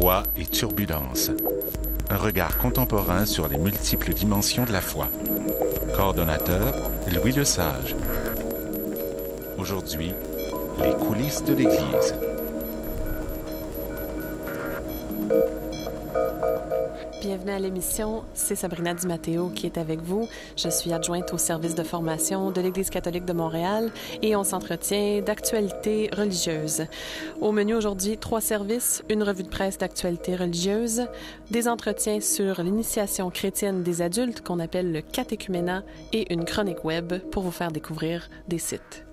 Foi et turbulence. Un regard contemporain sur les multiples dimensions de la foi. Coordonnateur, Louis Lesage. Aujourd'hui, les coulisses de l'Église. Bienvenue à l'émission, c'est Sabrina Di Matteo qui est avec vous. Je suis adjointe au service de formation de l'Église catholique de Montréal et on s'entretient d'actualités religieuses. Au menu aujourd'hui, 3 services, une revue de presse d'actualités religieuses, des entretiens sur l'initiation chrétienne des adultes qu'on appelle le catéchuménat et une chronique web pour vous faire découvrir des sites.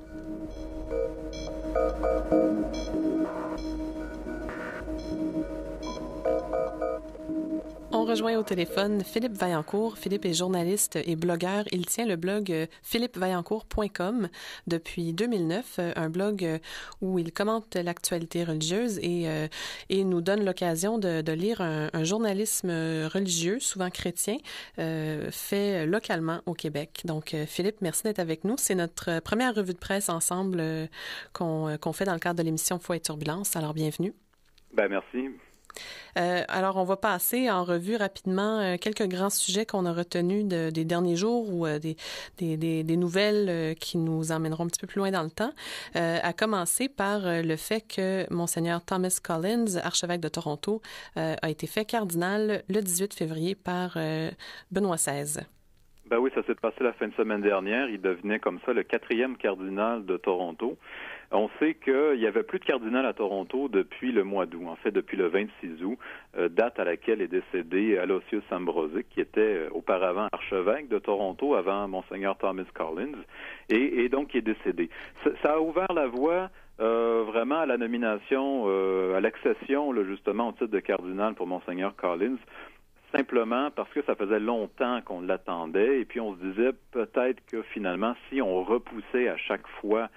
On rejoint au téléphone Philippe Vaillancourt. Philippe est journaliste et blogueur. Il tient le blog philippevaillancourt.com depuis 2009, un blog où il commente l'actualité religieuse et nous donne l'occasion de lire un journalisme religieux, souvent chrétien, fait localement au Québec. Donc, Philippe, merci d'être avec nous. C'est notre première revue de presse ensemble qu'on fait dans le cadre de l'émission Foi et Turbulence. Alors, bienvenue. Merci. Alors, on va passer en revue rapidement quelques grands sujets qu'on a retenus des derniers jours ou des nouvelles qui nous emmèneront un petit peu plus loin dans le temps, à commencer par le fait que Monseigneur Thomas Collins, archevêque de Toronto, a été fait cardinal le 18 février par Benoît XVI. Oui, ça s'est passé la fin de semaine dernière. Il devenait comme ça le 4e cardinal de Toronto. On sait qu'il n'y avait plus de cardinal à Toronto depuis le mois d'août, en fait depuis le 26 août, date à laquelle est décédé Aloysius Ambrosic, qui était auparavant archevêque de Toronto avant Monseigneur Thomas Collins, et donc qui est décédé. Ça a ouvert la voie vraiment à la nomination, à l'accession justement au titre de cardinal pour Monseigneur Collins, simplement parce que ça faisait longtemps qu'on l'attendait, et puis on se disait peut-être que finalement, si on repoussait à chaque fois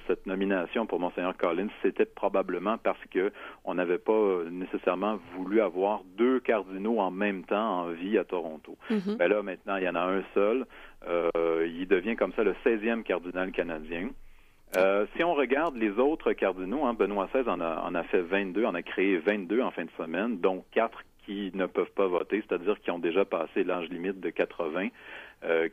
cette nomination pour Monseigneur Collins, c'était probablement parce que on n'avait pas nécessairement voulu avoir 2 cardinaux en même temps en vie à Toronto. Mm-hmm. Là, maintenant, il y en a un seul. Il devient comme ça le 16e cardinal canadien. Si on regarde les autres cardinaux, Benoît XVI en a fait 22, en a créé 22 en fin de semaine, dont 4 qui ne peuvent pas voter, c'est-à-dire qui ont déjà passé l'âge limite de 80,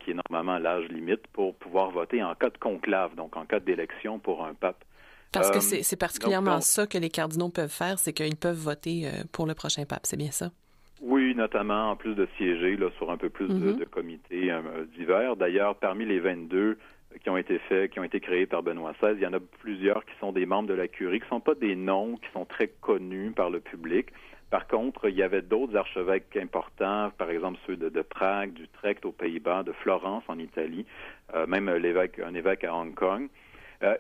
qui est normalement l'âge limite pour pouvoir voter en cas de conclave, donc en cas d'élection pour un pape. Parce que c'est particulièrement ça que les cardinaux peuvent faire, c'est qu'ils peuvent voter pour le prochain pape, c'est bien ça? Oui, notamment en plus de siéger sur un peu plus de comités divers. D'ailleurs, parmi les 22 qui ont été créés par Benoît XVI, il y en a plusieurs qui sont des membres de la curie, qui ne sont pas des noms qui sont très connus par le public. Par contre, il y avait d'autres archevêques importants, par exemple ceux de Prague, d'Utrecht aux Pays-Bas, de Florence en Italie, même un évêque à Hong Kong.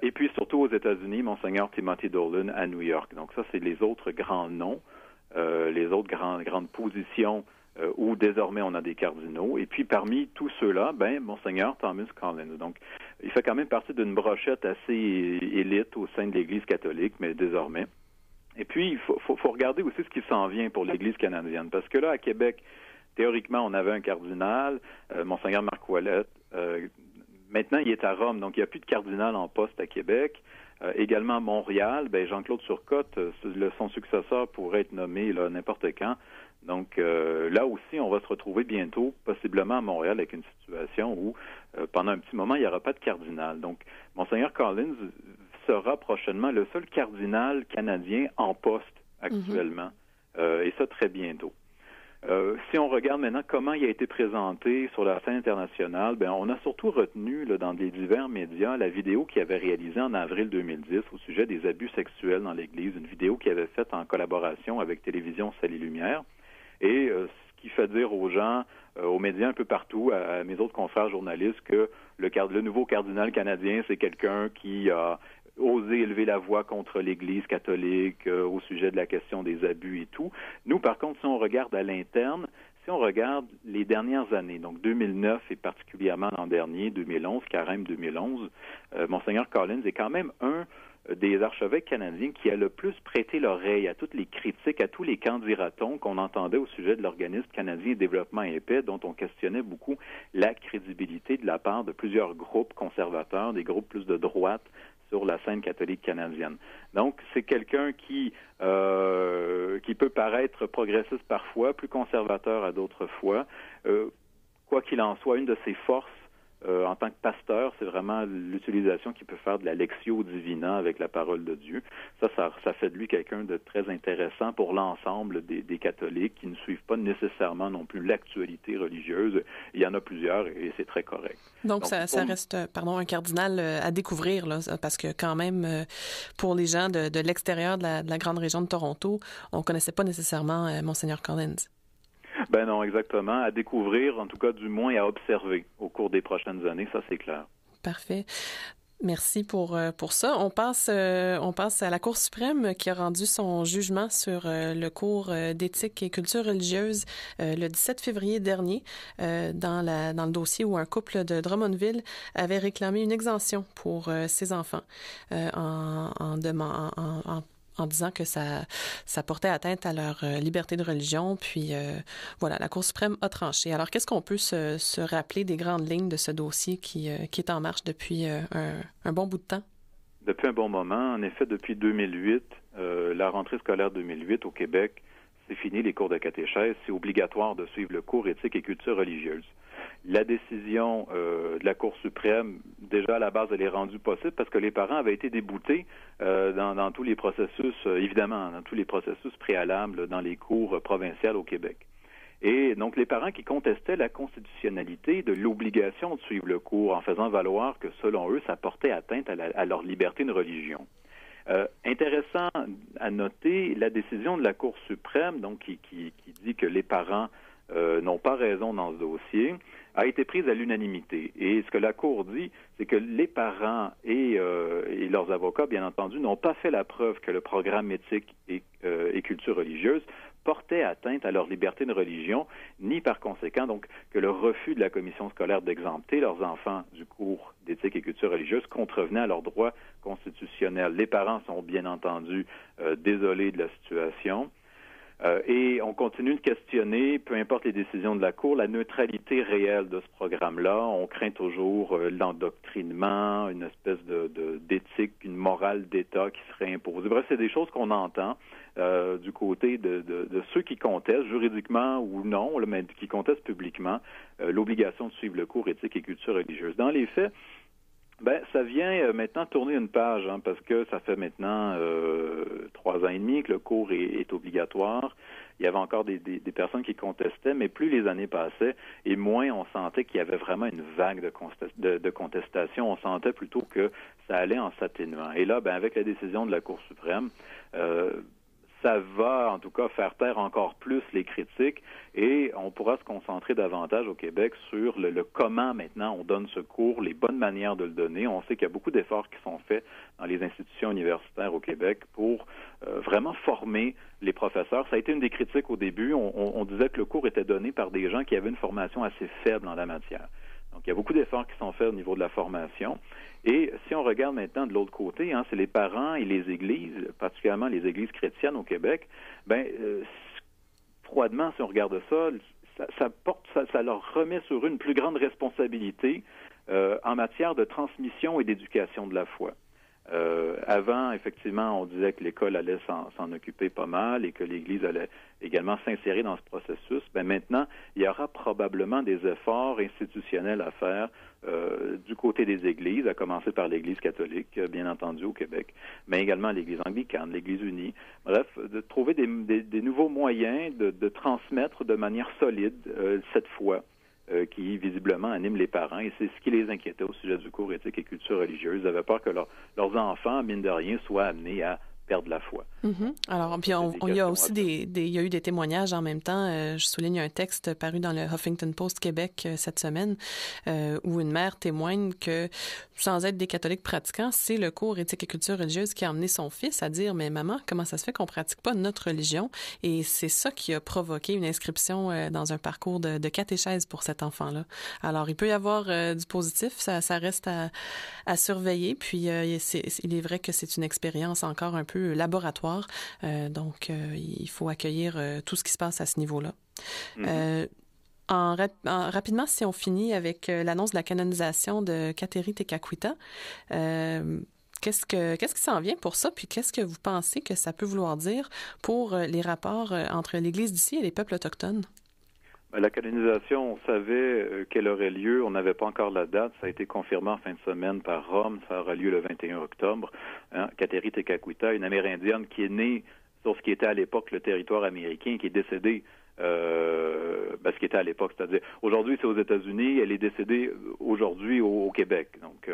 Et puis surtout aux États-Unis, Monseigneur Timothy Dolan à New York. Donc ça, c'est les autres grands noms, les autres grandes positions où désormais on a des cardinaux. Et puis parmi tous ceux-là, Monseigneur Thomas Collins. Donc il fait quand même partie d'une brochette assez élite au sein de l'Église catholique, mais désormais. Et puis, il faut regarder aussi ce qui s'en vient pour l'Église canadienne. Parce que là, à Québec, théoriquement, on avait un cardinal, Monseigneur Marc Ouellette. Maintenant, il est à Rome, donc il n'y a plus de cardinal en poste à Québec. Également à Montréal, Jean-Claude Turcotte, son successeur pourrait être nommé n'importe quand. Donc là aussi, on va se retrouver bientôt, possiblement à Montréal, avec une situation où, pendant un petit moment, il n'y aura pas de cardinal. Donc, Monseigneur Collins sera prochainement le seul cardinal canadien en poste actuellement, et ça très bientôt. Si on regarde maintenant comment il a été présenté sur la scène internationale, on a surtout retenu dans des divers médias la vidéo qu'il avait réalisée en avril 2010 au sujet des abus sexuels dans l'Église, une vidéo qu'il avait faite en collaboration avec Télévision Salut Lumière, et ce qui fait dire aux gens, aux médias un peu partout, à mes autres confrères journalistes, que le nouveau cardinal canadien, c'est quelqu'un qui a osé élever la voix contre l'Église catholique au sujet de la question des abus et tout. Nous, par contre, si on regarde à l'interne, si on regarde les dernières années, donc 2009 et particulièrement l'an dernier, 2011, carême 2011, Monseigneur Collins est quand même un des archevêques canadiens qui a le plus prêté l'oreille à toutes les critiques, à tous les candidatons qu'on entendait au sujet de l'Organisme canadien de développement et paix, dont on questionnait beaucoup la crédibilité de la part de plusieurs groupes conservateurs, des groupes plus de droite, sur la scène catholique canadienne. Donc, c'est quelqu'un qui peut paraître progressiste parfois, plus conservateur à d'autres fois. Quoi qu'il en soit, une de ses forces en tant que pasteur, c'est vraiment l'utilisation qu'il peut faire de la lectio divina avec la parole de Dieu. Ça fait de lui quelqu'un de très intéressant pour l'ensemble des catholiques qui ne suivent pas nécessairement non plus l'actualité religieuse. Il y en a plusieurs et c'est très correct. Donc ça reste un cardinal à découvrir, là, parce que quand même, pour les gens de l'extérieur de la grande région de Toronto, on ne connaissait pas nécessairement Monseigneur Collins. Ben non, exactement. À découvrir, en tout cas, du moins à observer au cours des prochaines années, ça c'est clair. Parfait. Merci pour ça. On passe à la Cour suprême qui a rendu son jugement sur le cours d'éthique et culture religieuse le 17 février dernier dans le dossier où un couple de Drummondville avait réclamé une exemption pour ses enfants en disant que ça portait atteinte à leur liberté de religion. Puis voilà, la Cour suprême a tranché. Alors, qu'est-ce qu'on peut se rappeler des grandes lignes de ce dossier qui est en marche depuis un bon bout de temps? Depuis un bon moment. En effet, depuis 2008, la rentrée scolaire 2008 au Québec, c'est fini les cours de catéchèse. C'est obligatoire de suivre le cours éthique et culture religieuse. La décision de la Cour suprême, déjà à la base, elle est rendue possible parce que les parents avaient été déboutés dans tous les processus, évidemment, dans tous les processus préalables dans les cours provinciales au Québec. Et donc, les parents qui contestaient la constitutionnalité de l'obligation de suivre le cours en faisant valoir que, selon eux, ça portait atteinte à leur liberté de religion. Intéressant à noter la décision de la Cour suprême, donc qui dit que les parents n'ont pas raison dans ce dossier, a été prise à l'unanimité. Et ce que la Cour dit, c'est que les parents et leurs avocats, bien entendu, n'ont pas fait la preuve que le programme éthique et culture religieuse portait atteinte à leur liberté de religion, ni par conséquent, donc, que le refus de la commission scolaire d'exempter leurs enfants du cours d'éthique et culture religieuse contrevenait à leurs droits constitutionnels. Les parents sont bien entendu désolés de la situation. Et on continue de questionner, peu importe les décisions de la Cour, la neutralité réelle de ce programme-là. On craint toujours l'endoctrinement, une espèce d'éthique, une morale d'État qui serait imposée. Bref, c'est des choses qu'on entend du côté de ceux qui contestent, juridiquement ou non, mais qui contestent publiquement l'obligation de suivre le cours éthique et culture religieuse. Dans les faits, ça vient maintenant tourner une page, parce que ça fait maintenant 3 ans et demi que le cours est obligatoire. Il y avait encore des personnes qui contestaient, mais plus les années passaient, et moins on sentait qu'il y avait vraiment une vague de contestation. On sentait plutôt que ça allait en s'atténuant. Et là, avec la décision de la Cour suprême, ça va, en tout cas, faire taire encore plus les critiques et on pourra se concentrer davantage au Québec sur le comment maintenant on donne ce cours, les bonnes manières de le donner. On sait qu'il y a beaucoup d'efforts qui sont faits dans les institutions universitaires au Québec pour vraiment former les professeurs. Ça a été une des critiques au début. On disait que le cours était donné par des gens qui avaient une formation assez faible en la matière. Donc, il y a beaucoup d'efforts qui sont faits au niveau de la formation. Et si on regarde maintenant de l'autre côté, c'est les parents et les églises, particulièrement les églises chrétiennes au Québec, froidement, si on regarde ça leur remet sur une plus grande responsabilité en matière de transmission et d'éducation de la foi. Avant, effectivement, on disait que l'école allait s'en occuper pas mal et que l'Église allait également s'insérer dans ce processus. Maintenant, il y aura probablement des efforts institutionnels à faire du côté des Églises, à commencer par l'Église catholique, bien entendu, au Québec, mais également l'Église anglicane, l'Église unie. Bref, de trouver des nouveaux moyens de transmettre de manière solide cette foi qui visiblement anime les parents, et c'est ce qui les inquiétait au sujet du cours éthique et culture religieuse. Ils avaient peur que leurs enfants, mine de rien, soient amenés à perdre la foi. Mm-hmm. Alors, puis il y a aussi il y a eu des témoignages en même temps. Je souligne un texte paru dans le Huffington Post Québec cette semaine où une mère témoigne que, sans être des catholiques pratiquants, c'est le cours éthique et culture religieuse qui a amené son fils à dire « Mais maman, comment ça se fait qu'on pratique pas notre religion? » Et c'est ça qui a provoqué une inscription dans un parcours de catéchèse pour cet enfant-là. Alors, il peut y avoir du positif, ça reste à surveiller. Puis, il est vrai que c'est une expérience encore un peu laboratoire. Donc, il faut accueillir tout ce qui se passe à ce niveau-là. Mm-hmm. Rapidement, si on finit avec l'annonce de la canonisation de Kateri Tekakwitha, qu'est-ce qui s'en vient pour ça? Puis qu'est-ce que vous pensez que ça peut vouloir dire pour les rapports entre l'Église d'ici et les peuples autochtones? La canonisation, on savait qu'elle aurait lieu. On n'avait pas encore la date. Ça a été confirmé en fin de semaine par Rome. Ça aura lieu le 21 octobre. Kateri Tekakwitha, une Amérindienne qui est née sur ce qui était à l'époque le territoire américain, qui est décédée, ce qui était à l'époque, c'est-à-dire aujourd'hui c'est aux États-Unis, elle est décédée aujourd'hui au Québec. Donc,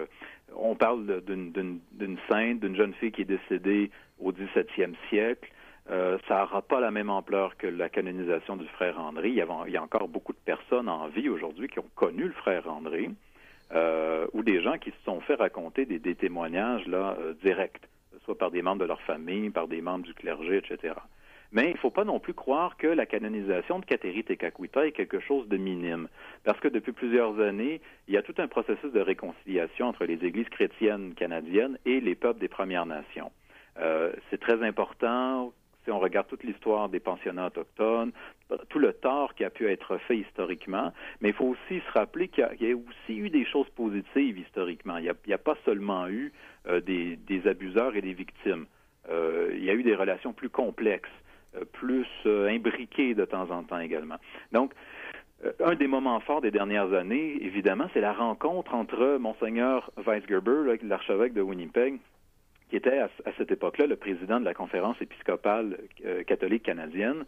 on parle d'une sainte, d'une jeune fille qui est décédée au 17e siècle. Ça n'aura pas la même ampleur que la canonisation du frère André. Il y a encore beaucoup de personnes en vie aujourd'hui qui ont connu le frère André, ou des gens qui se sont fait raconter des témoignages directs, soit par des membres de leur famille, par des membres du clergé, etc. Mais il ne faut pas non plus croire que la canonisation de Kateri Tekakwitha est quelque chose de minime. Parce que depuis plusieurs années, il y a tout un processus de réconciliation entre les églises chrétiennes canadiennes et les peuples des Premières Nations. C'est très important. Si on regarde toute l'histoire des pensionnats autochtones, tout le tort qui a pu être fait historiquement, mais il faut aussi se rappeler qu'il y a aussi eu des choses positives historiquement. Il n'y a pas seulement eu des abuseurs et des victimes. Il y a eu des relations plus complexes, plus imbriquées de temps en temps également. Donc, un des moments forts des dernières années, évidemment, c'est la rencontre entre Monseigneur Weisgerber, l'archevêque de Winnipeg, qui était à cette époque-là le président de la conférence épiscopale catholique canadienne,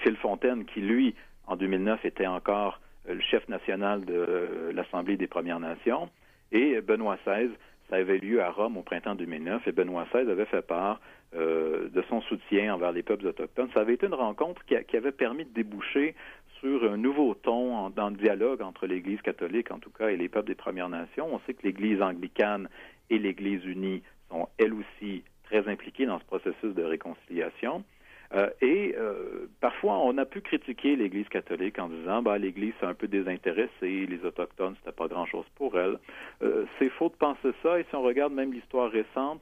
Phil Fontaine, qui, lui, en 2009, était encore le chef national de l'Assemblée des Premières Nations, et Benoît XVI. Ça avait lieu à Rome au printemps 2009, et Benoît XVI avait fait part de son soutien envers les peuples autochtones. Ça avait été une rencontre qui avait permis de déboucher sur un nouveau ton dans le dialogue entre l'Église catholique, en tout cas, et les peuples des Premières Nations. On sait que l'Église anglicane et l'Église unie sont elles aussi très impliquées dans ce processus de réconciliation. Parfois, on a pu critiquer l'Église catholique en disant l'Église s'est un peu désintéressée, les Autochtones, c'était pas grand-chose pour elle. C'est faux de penser ça, et si on regarde même l'histoire récente,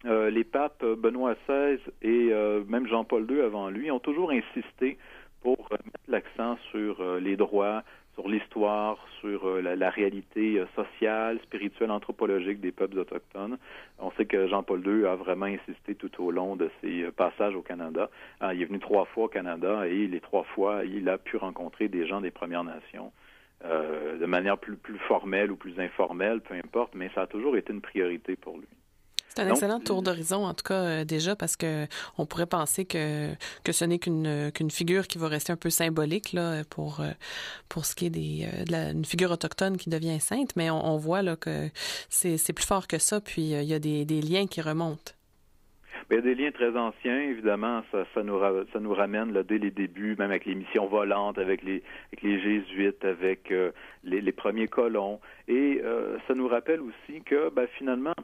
les papes Benoît XVI et même Jean-Paul II avant lui ont toujours insisté pour mettre l'accent sur les droits, sur l'histoire, sur la réalité sociale, spirituelle, anthropologique des peuples autochtones. On sait que Jean-Paul II a vraiment insisté tout au long de ses passages au Canada. Il est venu 3 fois au Canada, et les 3 fois, il a pu rencontrer des gens des Premières Nations de manière plus formelle ou plus informelle, peu importe, mais ça a toujours été une priorité pour lui. C'est un excellent tour d'horizon, en tout cas, déjà, parce que on pourrait penser que ce n'est qu'une figure qui va rester un peu symbolique là pour ce qui est une figure autochtone qui devient sainte, mais on voit là que c'est plus fort que ça, puis il y a des liens qui remontent. Il y a des liens très anciens, évidemment, ça nous ramène là, dès les débuts, même avec les missions volantes, avec les jésuites, avec les premiers colons, et ça nous rappelle aussi que finalement,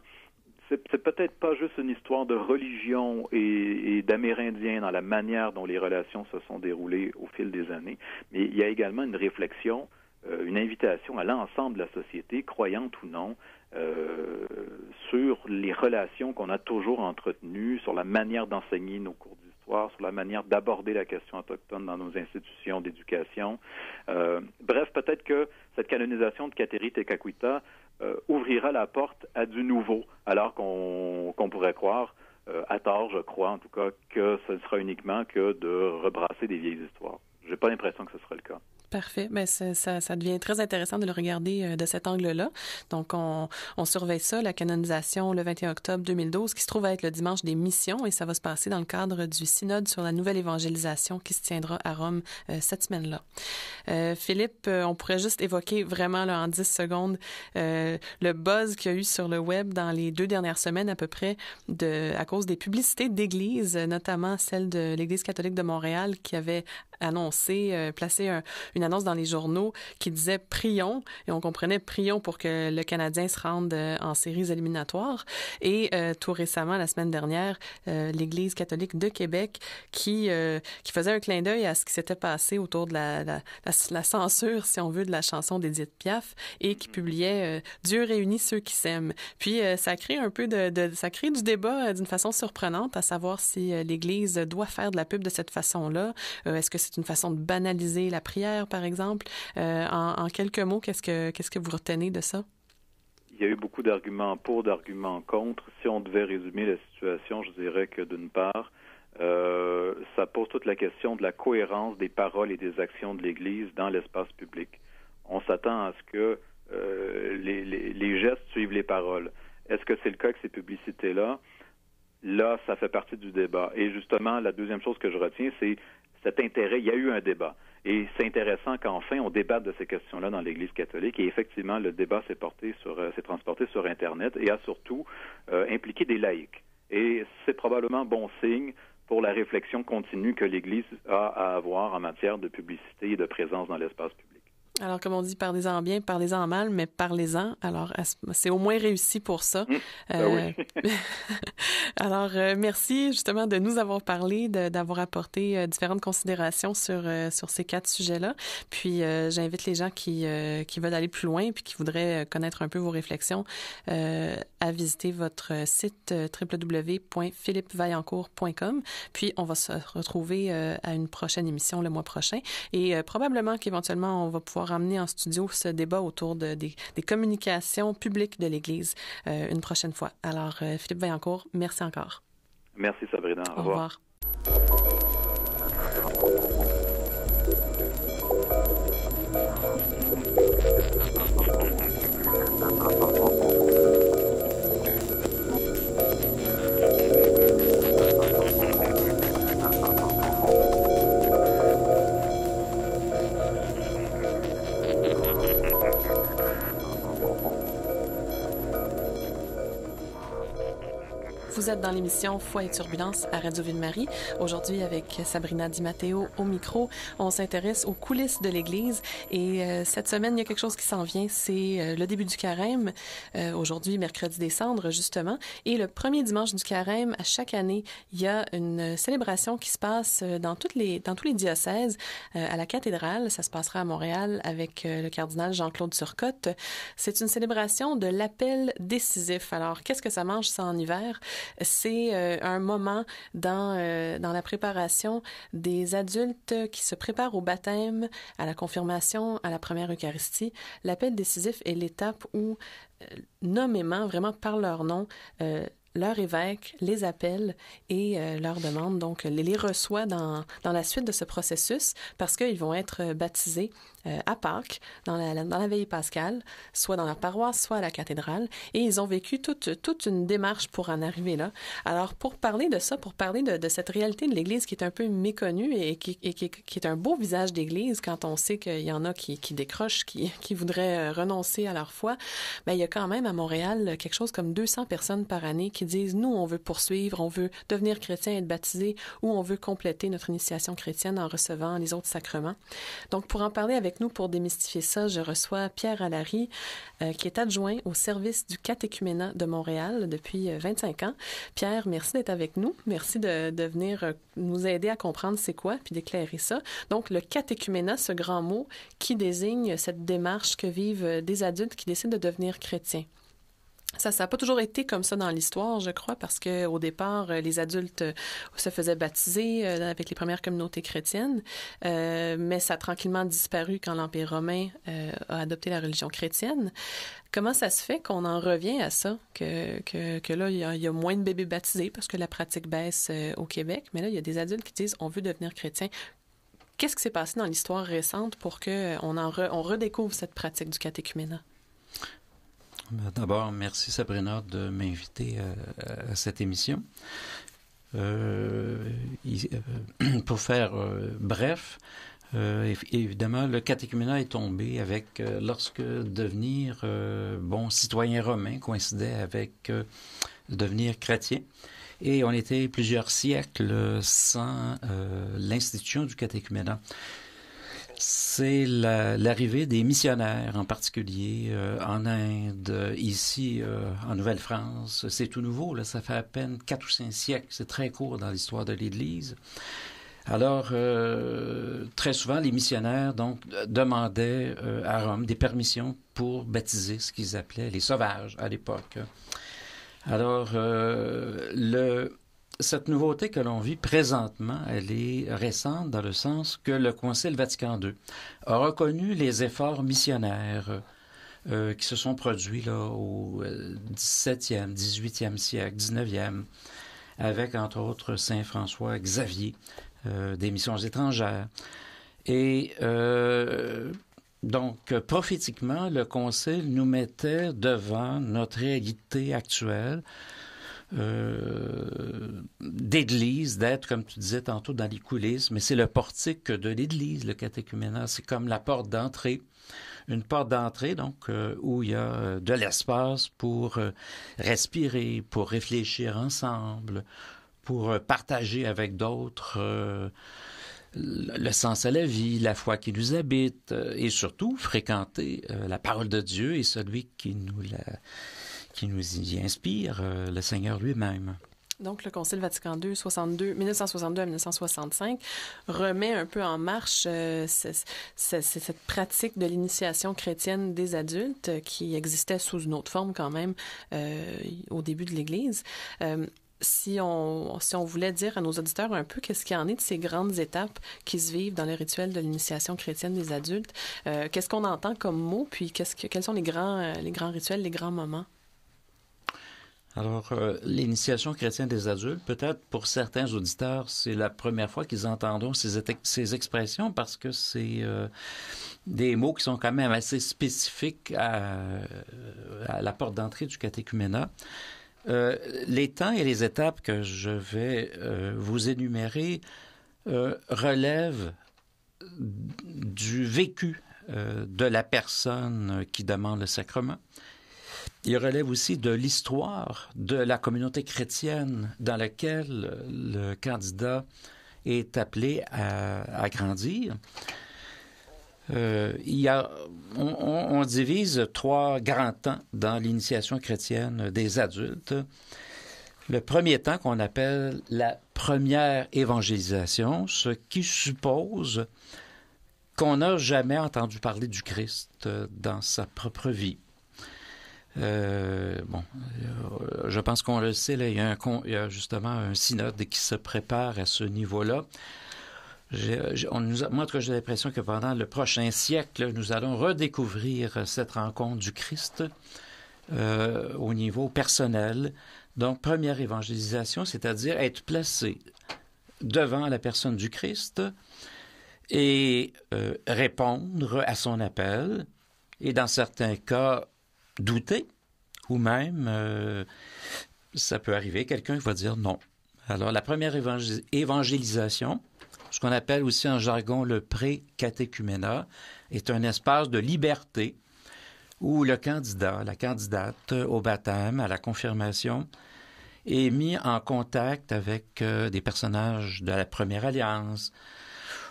c'est peut-être pas juste une histoire de religion et d'Amérindiens dans la manière dont les relations se sont déroulées au fil des années, mais il y a également une réflexion, une invitation à l'ensemble de la société, croyante ou non, sur les relations qu'on a toujours entretenues, sur la manière d'enseigner nos cours d'histoire, sur la manière d'aborder la question autochtone dans nos institutions d'éducation. Bref, peut-être que cette canonisation de Kateri Tekakwitha ouvrira la porte à du nouveau, alors qu'on pourrait croire, à tort, je crois en tout cas, que ce ne sera uniquement que de rebrasser des vieilles histoires. J'ai pas l'impression que ce sera le cas. Parfait. Ben ça devient très intéressant de le regarder de cet angle-là. Donc, on surveille ça, la canonisation le 21 octobre 2012, qui se trouve à être le dimanche des missions, et ça va se passer dans le cadre du synode sur la nouvelle évangélisation qui se tiendra à Rome cette semaine-là. Philippe, on pourrait juste évoquer vraiment là, en 10 secondes le buzz qu'il y a eu sur le web dans les 2 dernières semaines à peu près à cause des publicités d'églises, notamment celle de l'Église catholique de Montréal qui avait annoncé, placé une annonce dans les journaux qui disait « Prions », et on comprenait « Prions pour que le Canadien se rende en séries éliminatoires ». Et tout récemment, la semaine dernière, l'Église catholique de Québec qui faisait un clin d'œil à ce qui s'était passé autour de la censure, si on veut, de la chanson d'Édith Piaf, et qui publiait « Dieu réunit ceux qui s'aiment ». Puis ça crée un peu ça crée du débat d'une façon surprenante, à savoir si l'Église doit faire de la pub de cette façon-là. Est-ce que c'est une façon de banaliser la prière, par exemple? En quelques mots, qu'est-ce que vous retenez de ça? Il y a eu beaucoup d'arguments pour, d'arguments contre. Si on devait résumer la situation, je dirais que d'une part, ça pose toute la question de la cohérence des paroles et des actions de l'Église dans l'espace public. On s'attend à ce que les gestes suivent les paroles. Est-ce que c'est le cas avec ces publicités-là? Là, ça fait partie du débat. Et justement, la deuxième chose que je retiens, c'est cet intérêt. Il y a eu un débat. Et c'est intéressant qu'enfin, on débatte de ces questions-là dans l'Église catholique. Et effectivement, le débat s'est transporté sur Internet et a surtout impliqué des laïcs. Et c'est probablement bon signe pour la réflexion continue que l'Église a à avoir en matière de publicité et de présence dans l'espace public. Alors, comme on dit, parlez-en bien, parlez-en mal, mais parlez-en. Alors, c'est au moins réussi pour ça. Oui. Alors, merci justement de nous avoir parlé, d'avoir apporté différentes considérations sur ces 4 sujets-là. Puis, j'invite les gens qui veulent aller plus loin puis qui voudraient connaître un peu vos réflexions à visiter votre site www.philippevaillancourt.com. Puis, on va se retrouver à une prochaine émission le mois prochain. Et probablement qu'éventuellement, on va pouvoir ramener en studio ce débat autour des communications publiques de l'Église une prochaine fois. Alors, Philippe Vaillancourt, merci encore. Merci Sabrina. Au revoir. Vous êtes dans l'émission Foi et Turbulence à Radio Ville-Marie. Aujourd'hui, avec Sabrina Di Matteo au micro, on s'intéresse aux coulisses de l'Église. Et cette semaine, il y a quelque chose qui s'en vient, c'est le début du carême. Aujourd'hui, mercredi des Cendres, justement. Et le premier dimanche du carême, à chaque année, il y a une célébration qui se passe dans tous les diocèses à la cathédrale. Ça se passera à Montréal avec le cardinal Jean-Claude Turcotte. C'est une célébration de l'appel décisif. Alors, qu'est-ce que ça mange ça en hiver? C'est un moment dans la préparation des adultes qui se préparent au baptême, à la confirmation, à la première Eucharistie. L'appel décisif est l'étape où, nommément, vraiment par leur nom, leur évêque les appelle et leur demande, donc les reçoit dans la suite de ce processus parce qu'ils vont être baptisés à Pâques, dans la veillée pascale, soit dans leur paroisse, soit à la cathédrale, et ils ont vécu toute une démarche pour en arriver là. Alors, pour parler de ça, pour parler de cette réalité de l'Église qui est un peu méconnue et qui est un beau visage d'Église quand on sait qu'il y en a qui décrochent, qui voudraient renoncer à leur foi, bien, il y a quand même à Montréal quelque chose comme 200 personnes par année qui disent, nous, on veut poursuivre, on veut devenir chrétien, être baptisé, ou on veut compléter notre initiation chrétienne en recevant les autres sacrements. Donc, pour en parler avec nous, pour démystifier ça, je reçois Pierre Allary, qui est adjoint au service du catéchuménat de Montréal depuis 25 ans. Pierre, merci d'être avec nous. Merci de venir nous aider à comprendre c'est quoi, puis d'éclairer ça. Donc, le catéchuménat, ce grand mot qui désigne cette démarche que vivent des adultes qui décident de devenir chrétiens. Ça n'a pas toujours été comme ça dans l'histoire, je crois, parce que au départ, les adultes se faisaient baptiser avec les premières communautés chrétiennes, mais ça a tranquillement disparu quand l'Empire romain a adopté la religion chrétienne. Comment ça se fait qu'on en revient à ça, que là, il y a moins de bébés baptisés parce que la pratique baisse au Québec, mais là, il y a des adultes qui disent « on veut devenir chrétien ». Qu'est-ce qui s'est passé dans l'histoire récente pour qu'on redécouvre cette pratique du catéchuménat? D'abord, merci Sabrina de m'inviter à cette émission. Pour faire bref, évidemment, le catéchuménat est tombé lorsque devenir citoyen romain coïncidait avec devenir chrétien. Et on était plusieurs siècles sans l'institution du catéchuménat. C'est l'arrivée des missionnaires, en particulier en Inde, ici en Nouvelle-France. C'est tout nouveau, là, ça fait à peine 4 ou 5 siècles. C'est très court dans l'histoire de l'Église. Alors, très souvent, les missionnaires donc demandaient à Rome des permissions pour baptiser ce qu'ils appelaient les sauvages à l'époque. Alors, cette nouveauté que l'on vit présentement, elle est récente dans le sens que le Concile Vatican II a reconnu les efforts missionnaires qui se sont produits là, au 17e, 18e siècle, 19e, avec entre autres Saint François Xavier, des missions étrangères. Et donc, prophétiquement, le Concile nous mettait devant notre réalité actuelle d'Église, d'être, comme tu disais tantôt, dans les coulisses, mais c'est le portique de l'Église, le catéchuménat. C'est comme la porte d'entrée. Une porte d'entrée, donc, où il y a de l'espace pour respirer, pour réfléchir ensemble, pour partager avec d'autres le sens à la vie, la foi qui nous habite, et surtout fréquenter la parole de Dieu et celui qui nous y inspire, le Seigneur lui-même. Donc, le Concile Vatican II, 1962 à 1965, remet un peu en marche cette pratique de l'initiation chrétienne des adultes qui existait sous une autre forme quand même au début de l'Église. Si on voulait dire à nos auditeurs un peu qu'est-ce qu'il y en est de ces grandes étapes qui se vivent dans le rituel de l'initiation chrétienne des adultes, qu'est-ce qu'on entend comme mot, puis quels sont les grands rituels, les grands moments? Alors, l'initiation chrétienne des adultes, peut-être pour certains auditeurs, c'est la première fois qu'ils entendront ces expressions parce que c'est des mots qui sont quand même assez spécifiques à la porte d'entrée du catéchuménat. Les temps et les étapes que je vais vous énumérer relèvent du vécu de la personne qui demande le sacrement. Il relève aussi de l'histoire de la communauté chrétienne dans laquelle le candidat est appelé à grandir. On divise 3 grands temps dans l'initiation chrétienne des adultes. Le premier temps qu'on appelle la première évangélisation, ce qui suppose qu'on n'a jamais entendu parler du Christ dans sa propre vie. Je pense qu'on le sait, là, il y a justement un synode qui se prépare à ce niveau-là. Moi, j'ai l'impression que pendant le prochain siècle, nous allons redécouvrir cette rencontre du Christ au niveau personnel. Donc, première évangélisation, c'est-à-dire être placé devant la personne du Christ et répondre à son appel, et dans certains cas, douter, ou même, ça peut arriver, quelqu'un va dire non. Alors, la première évangélisation, ce qu'on appelle aussi en jargon le pré-catéchuménat, est un espace de liberté où le candidat, la candidate au baptême, à la confirmation, est mis en contact avec des personnages de la Première Alliance,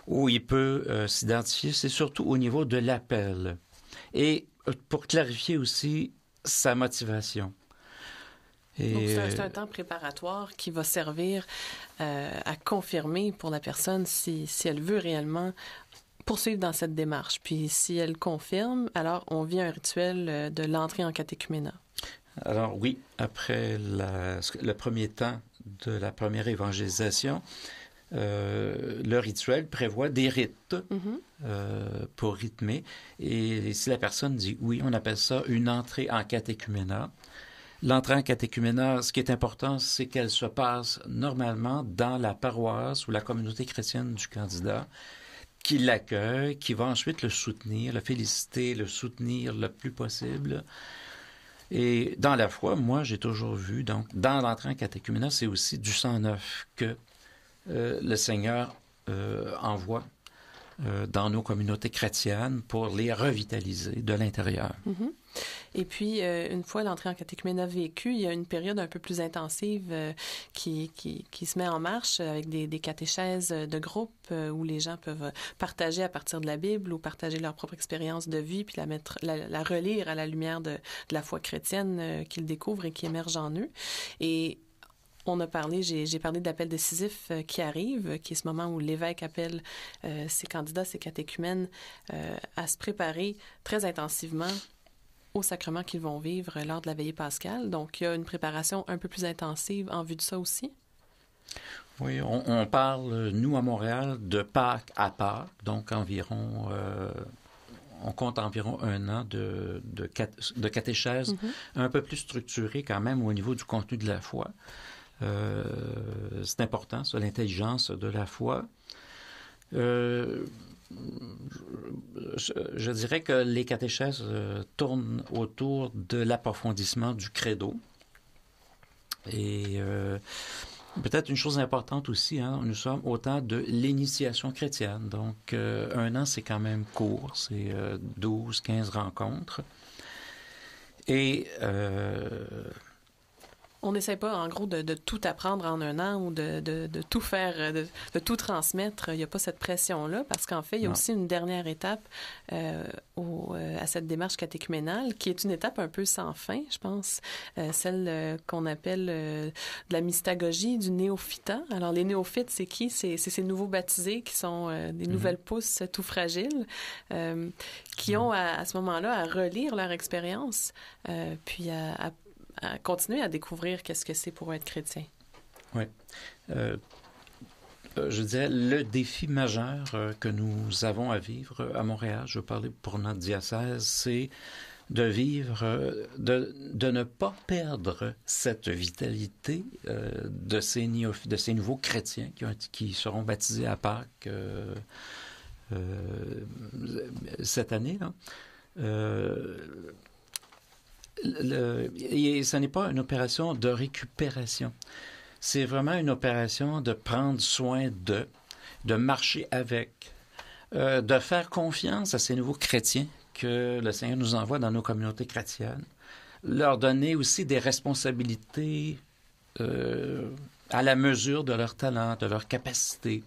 où il peut s'identifier, c'est surtout au niveau de l'appel. Et pour clarifier aussi sa motivation. Donc, c'est un temps préparatoire qui va servir à confirmer pour la personne si elle veut réellement poursuivre dans cette démarche. Puis, si elle confirme, alors on vit un rituel de l'entrée en catéchuménat. Alors oui, après le premier temps de la première évangélisation, le rituel prévoit des rites pour rythmer. Et si la personne dit oui, on appelle ça une entrée en catéchuménat. L'entrée en catéchuménat, ce qui est important, c'est qu'elle se passe normalement dans la paroisse ou la communauté chrétienne du candidat qui l'accueille, qui va ensuite le soutenir, le féliciter, le soutenir le plus possible. Et dans la foi, moi, j'ai toujours vu, donc, dans l'entrée en catéchuménat, c'est aussi du sang neuf que le Seigneur envoie dans nos communautés chrétiennes pour les revitaliser de l'intérieur. Mm-hmm. Et puis, une fois l'entrée en catéchuménat vécue, il y a une période un peu plus intensive qui se met en marche avec des catéchèses de groupe où les gens peuvent partager à partir de la Bible ou partager leur propre expérience de vie puis la relire à la lumière de la foi chrétienne qu'ils découvrent et qui émerge en eux. Et on a parlé, j'ai parlé d'appel décisif qui arrive, qui est ce moment où l'évêque appelle ses candidats, ses catéchumènes à se préparer très intensivement au sacrement qu'ils vont vivre lors de la veillée pascale. Donc, il y a une préparation un peu plus intensive en vue de ça aussi. Oui, on parle, nous, à Montréal, de Pâques à Pâques, donc environ on compte environ 1 an de catéchèse un peu plus structurée quand même au niveau du contenu de la foi. C'est important, ça, l'intelligence de la foi. Je dirais que les catéchèses tournent autour de l'approfondissement du credo. Et peut-être une chose importante aussi, nous sommes au temps de l'initiation chrétienne. Donc, 1 an, c'est quand même court. C'est 12-15 rencontres. Et on n'essaie pas, en gros, de tout apprendre en 1 an ou de tout faire, de tout transmettre. Il n'y a pas cette pression-là, parce qu'en fait, il y a aussi une dernière étape à cette démarche catéchuménale, qui est une étape un peu sans fin, je pense, celle qu'on appelle de la mystagogie, du néophytat. Alors, les néophytes, c'est qui? C'est ces nouveaux baptisés qui sont des nouvelles pousses tout fragiles, qui ont à ce moment-là à relire leur expérience, puis à continuer à découvrir qu'est-ce que c'est pour être chrétien. Oui. Je disais, le défi majeur que nous avons à vivre à Montréal, je vais parler pour notre diocèse, c'est de vivre, de ne pas perdre cette vitalité de ces nouveaux chrétiens qui seront baptisés à Pâques cette année, là. Et ce n'est pas une opération de récupération. C'est vraiment une opération de prendre soin de marcher avec, de faire confiance à ces nouveaux chrétiens que le Seigneur nous envoie dans nos communautés chrétiennes, leur donner aussi des responsabilités à la mesure de leur talent, de leur capacité.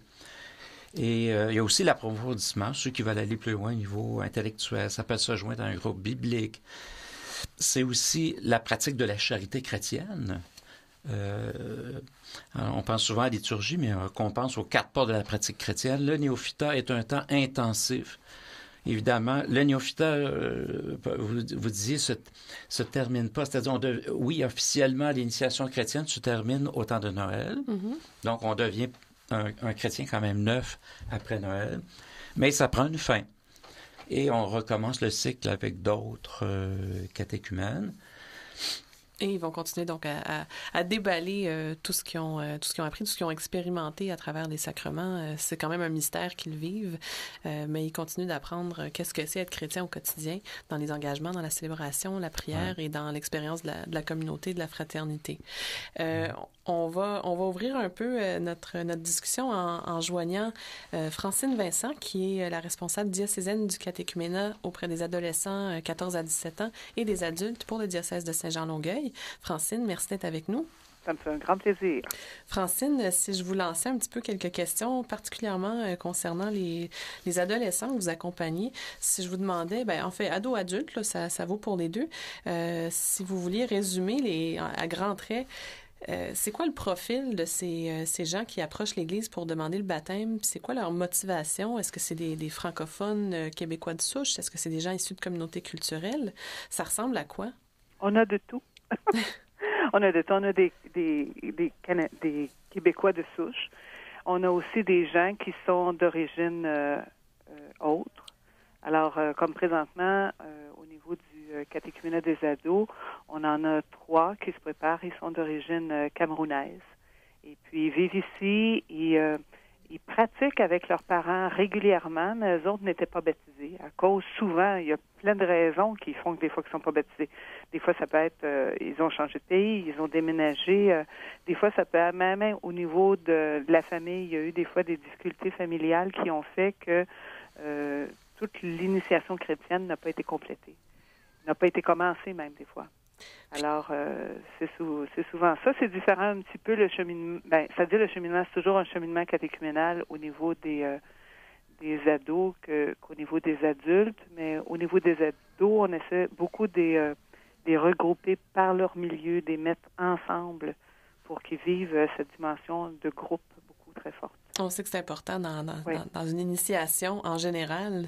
Et il y a aussi l'approfondissement, ceux qui veulent aller plus loin au niveau intellectuel, ça peut se joindre à un groupe biblique. C'est aussi la pratique de la charité chrétienne. On pense souvent à la liturgie, mais qu'on pense aux 4 pas de la pratique chrétienne. Le néophytat est un temps intensif. Évidemment, le néophytat, vous disiez, se termine pas. C'est-à-dire, oui, officiellement, l'initiation chrétienne se termine au temps de Noël. Donc, on devient un chrétien quand même neuf après Noël. Mais ça prend une fin. Et on recommence le cycle avec d'autres catéchumènes. Et ils vont continuer donc à déballer tout ce qu'ils ont appris, tout ce qu'ils ont expérimenté à travers les sacrements. C'est quand même un mystère qu'ils vivent, mais ils continuent d'apprendre qu'est-ce que c'est être chrétien au quotidien, dans les engagements, dans la célébration, la prière et dans l'expérience de la communauté, de la fraternité. On va ouvrir un peu notre discussion en joignant Francine Vincent, qui est la responsable diocésaine du catéchuménat auprès des adolescents 14 à 17 ans et des adultes pour le diocèse de Saint-Jean-Longueuil. Francine, merci d'être avec nous. Ça me fait un grand plaisir. Francine, si je vous lançais un petit peu quelques questions, particulièrement concernant les adolescents que vous accompagnez, si je vous demandais, en fait, ado-adulte, ça vaut pour les deux, si vous vouliez résumer à grands traits, c'est quoi le profil de ces gens qui approchent l'Église pour demander le baptême? C'est quoi leur motivation? Est-ce que c'est des francophones québécois de souche? Est-ce que c'est des gens issus de communautés culturelles? Ça ressemble à quoi? On a de tout. On a de tout. On a des Québécois de souche. On a aussi des gens qui sont d'origine autre. Alors, comme présentement, au niveau du catéchuménat des ados, on en a 3 qui se préparent. Ils sont d'origine camerounaise. Et puis, ils vivent ici. Ils pratiquent avec leurs parents régulièrement, mais eux autres n'étaient pas baptisés. À cause, souvent, il y a plein de raisons qui font que des fois, ils ne sont pas baptisés. Des fois, ça peut être, ils ont changé de pays, ils ont déménagé. Des fois, ça peut être même au niveau de la famille. Il y a eu des fois des difficultés familiales qui ont fait que toute l'initiation chrétienne n'a pas été complétée. N'a pas été commencée même, des fois. Alors, c'est souvent ça. C'est différent un petit peu le cheminement. C'est-à-dire le cheminement, c'est toujours un cheminement catéchuménal au niveau des ados qu'au niveau des adultes. Mais au niveau des ados, on essaie beaucoup de les regrouper par leur milieu, de les mettre ensemble pour qu'ils vivent cette dimension de groupe beaucoup très forte. On sait que c'est important dans une initiation en général,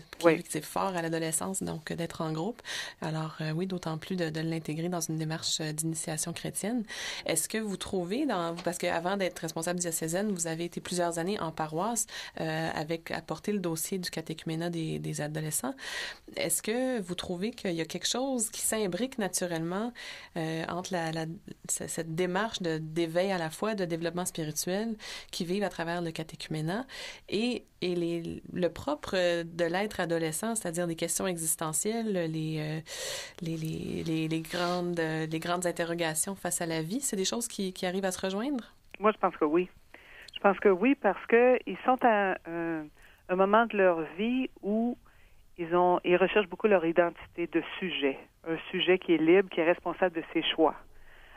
c'est fort à l'adolescence, donc d'être en groupe. Alors oui, d'autant plus de l'intégrer dans une démarche d'initiation chrétienne. Est-ce que vous trouvez, parce qu'avant d'être responsable diocésaine, vous avez été plusieurs années en paroisse à porter le dossier du catéchuménat des adolescents. Est-ce que vous trouvez qu'il y a quelque chose qui s'imbrique naturellement entre cette démarche d'éveil à la foi, de développement spirituel qui vivent à travers le catéchuménat et le propre de l'être adolescent, c'est-à-dire des questions existentielles, les grandes interrogations face à la vie, c'est des choses qui arrivent à se rejoindre? Moi, je pense que oui. Je pense que oui, parce que ils sont à un moment de leur vie où ils recherchent beaucoup leur identité de sujet, un sujet qui est libre, qui est responsable de ses choix.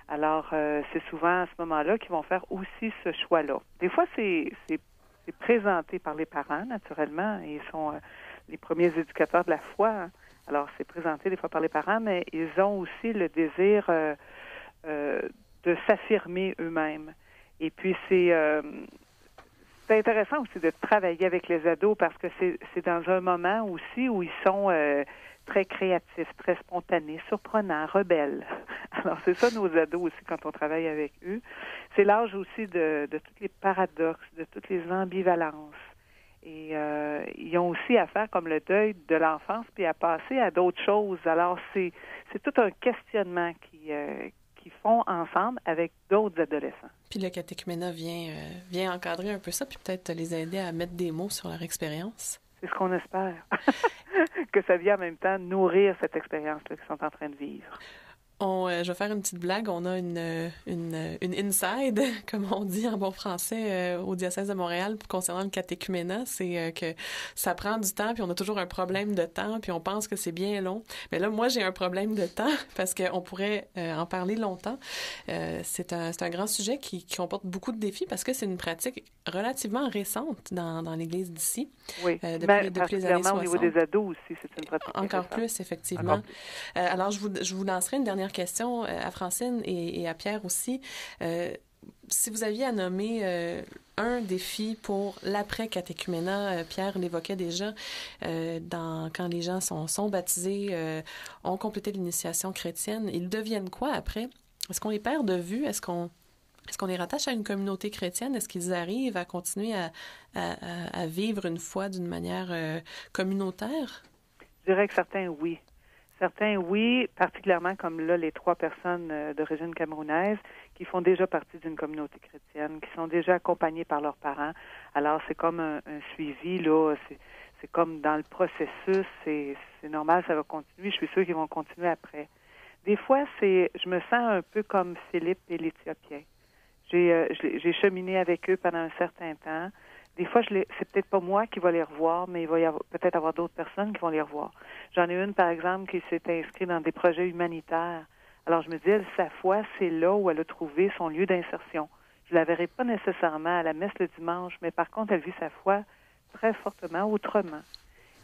Alors, c'est souvent à ce moment-là qu'ils vont faire aussi ce choix-là. Des fois, c'est présenté par les parents, naturellement. Ils sont les premiers éducateurs de la foi. Hein. Alors, c'est présenté des fois par les parents, mais ils ont aussi le désir de s'affirmer eux-mêmes. Et puis, c'est intéressant aussi de travailler avec les ados parce que c'est dans un moment aussi où ils sont très créatifs, très spontanés, surprenants, rebelles. Alors, c'est ça nos ados aussi quand on travaille avec eux. C'est l'âge aussi de tous les paradoxes, de toutes les ambivalences. Et ils ont aussi à faire comme le deuil de l'enfance puis à passer à d'autres choses. Alors, c'est tout un questionnement qu'ils font ensemble avec d'autres adolescents. Puis le catéchuménat vient encadrer un peu ça puis peut-être les aider à mettre des mots sur leur expérience. C'est ce qu'on espère. Que ça vient en même temps nourrir cette expérience-là qu'ils sont en train de vivre. Je vais faire une petite blague. On a une inside, comme on dit en bon français, au diocèse de Montréal concernant le catéchuménat. C'est que ça prend du temps, puis on a toujours un problème de temps, puis on pense que c'est bien long. Mais là, moi, j'ai un problème de temps parce qu'on pourrait en parler longtemps. C'est un grand sujet qui comporte beaucoup de défis parce que c'est une pratique relativement récente dans l'Église d'ici. Oui, depuis les années 60. Au niveau des ados aussi, c'est une pratique Encore récente. Plus, effectivement. Encore plus. Alors, je vous lancerai une dernière question à Francine et à Pierre aussi. Si vous aviez à nommer un défi pour l'après-catéchuménat, Pierre l'évoquait déjà, quand les gens sont baptisés, ont complété l'initiation chrétienne, ils deviennent quoi après? Est-ce qu'on les perd de vue? Est-ce qu'on les rattache à une communauté chrétienne? Est-ce qu'ils arrivent à continuer à vivre une foi d'une manière communautaire? Je dirais que certains, oui. Certains, oui, particulièrement comme là, les 3 personnes d'origine camerounaise qui font déjà partie d'une communauté chrétienne, qui sont déjà accompagnées par leurs parents. Alors, c'est comme un suivi, là. C'est comme dans le processus. C'est normal, ça va continuer. Je suis sûre qu'ils vont continuer après. Des fois, je me sens un peu comme Philippe et l'Éthiopien. J'ai cheminé avec eux pendant un certain temps. Des fois, c'est peut-être pas moi qui va les revoir, mais il va y avoir peut-être avoir d'autres personnes qui vont les revoir. J'en ai une, par exemple, qui s'est inscrite dans des projets humanitaires. Alors, je me dis, sa foi, c'est là où elle a trouvé son lieu d'insertion. Je la verrai pas nécessairement à la messe le dimanche, mais par contre, elle vit sa foi très fortement, autrement.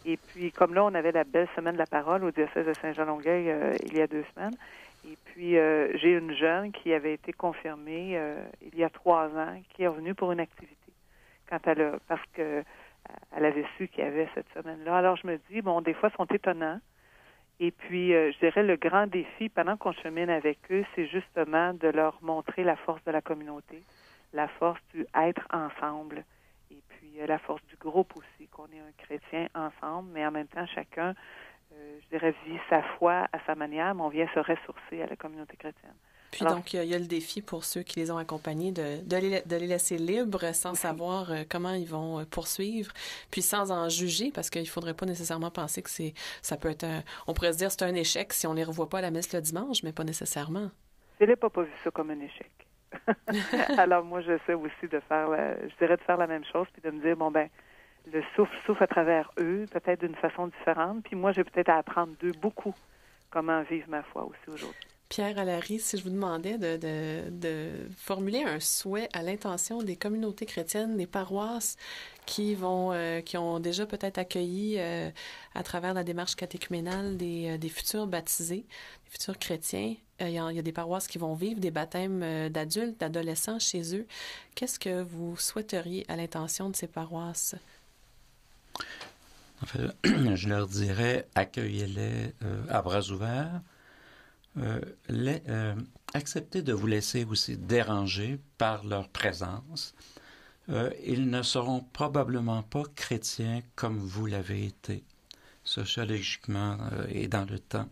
Et puis, comme là, on avait la belle semaine de la parole au diocèse de Saint-Jean-Longueuil il y a 2 semaines. Et puis, j'ai une jeune qui avait été confirmée il y a 3 ans, qui est revenue pour une activité. Parce que elle avait su qu'il y avait cette semaine-là. Alors, je me dis, bon, des fois, ils sont étonnants. Et puis, je dirais, le grand défi, pendant qu'on chemine avec eux, c'est justement de leur montrer la force de la communauté, la force du être ensemble, et puis la force du groupe aussi, qu'on est un chrétien ensemble, mais en même temps, chacun, je dirais, vit sa foi à sa manière, mais on vient se ressourcer à la communauté chrétienne. Puis alors, donc, il y a le défi pour ceux qui les ont accompagnés de les laisser libres sans savoir comment ils vont poursuivre, puis sans en juger, parce qu'il ne faudrait pas nécessairement penser que ça peut être on pourrait se dire c'est un échec si on ne les revoit pas à la messe le dimanche, mais pas nécessairement. Philippe n'a pas vu ça comme un échec. Alors moi, j'essaie aussi de faire la même chose, puis de me dire, bon ben, le souffle à travers eux, peut-être d'une façon différente, puis moi, j'ai peut-être à apprendre d'eux beaucoup comment vivre ma foi aussi aujourd'hui. Pierre Allary, si je vous demandais de formuler un souhait à l'intention des communautés chrétiennes, des paroisses qui ont déjà peut-être accueilli à travers la démarche catéchuménale des futurs baptisés, des futurs chrétiens, il y a des paroisses qui vont vivre des baptêmes d'adultes, d'adolescents chez eux. Qu'est-ce que vous souhaiteriez à l'intention de ces paroisses? En fait, je leur dirais, accueillez-les à bras ouverts. Acceptez de vous laisser aussi déranger par leur présence. Ils ne seront probablement pas chrétiens comme vous l'avez été, sociologiquement et dans le temps.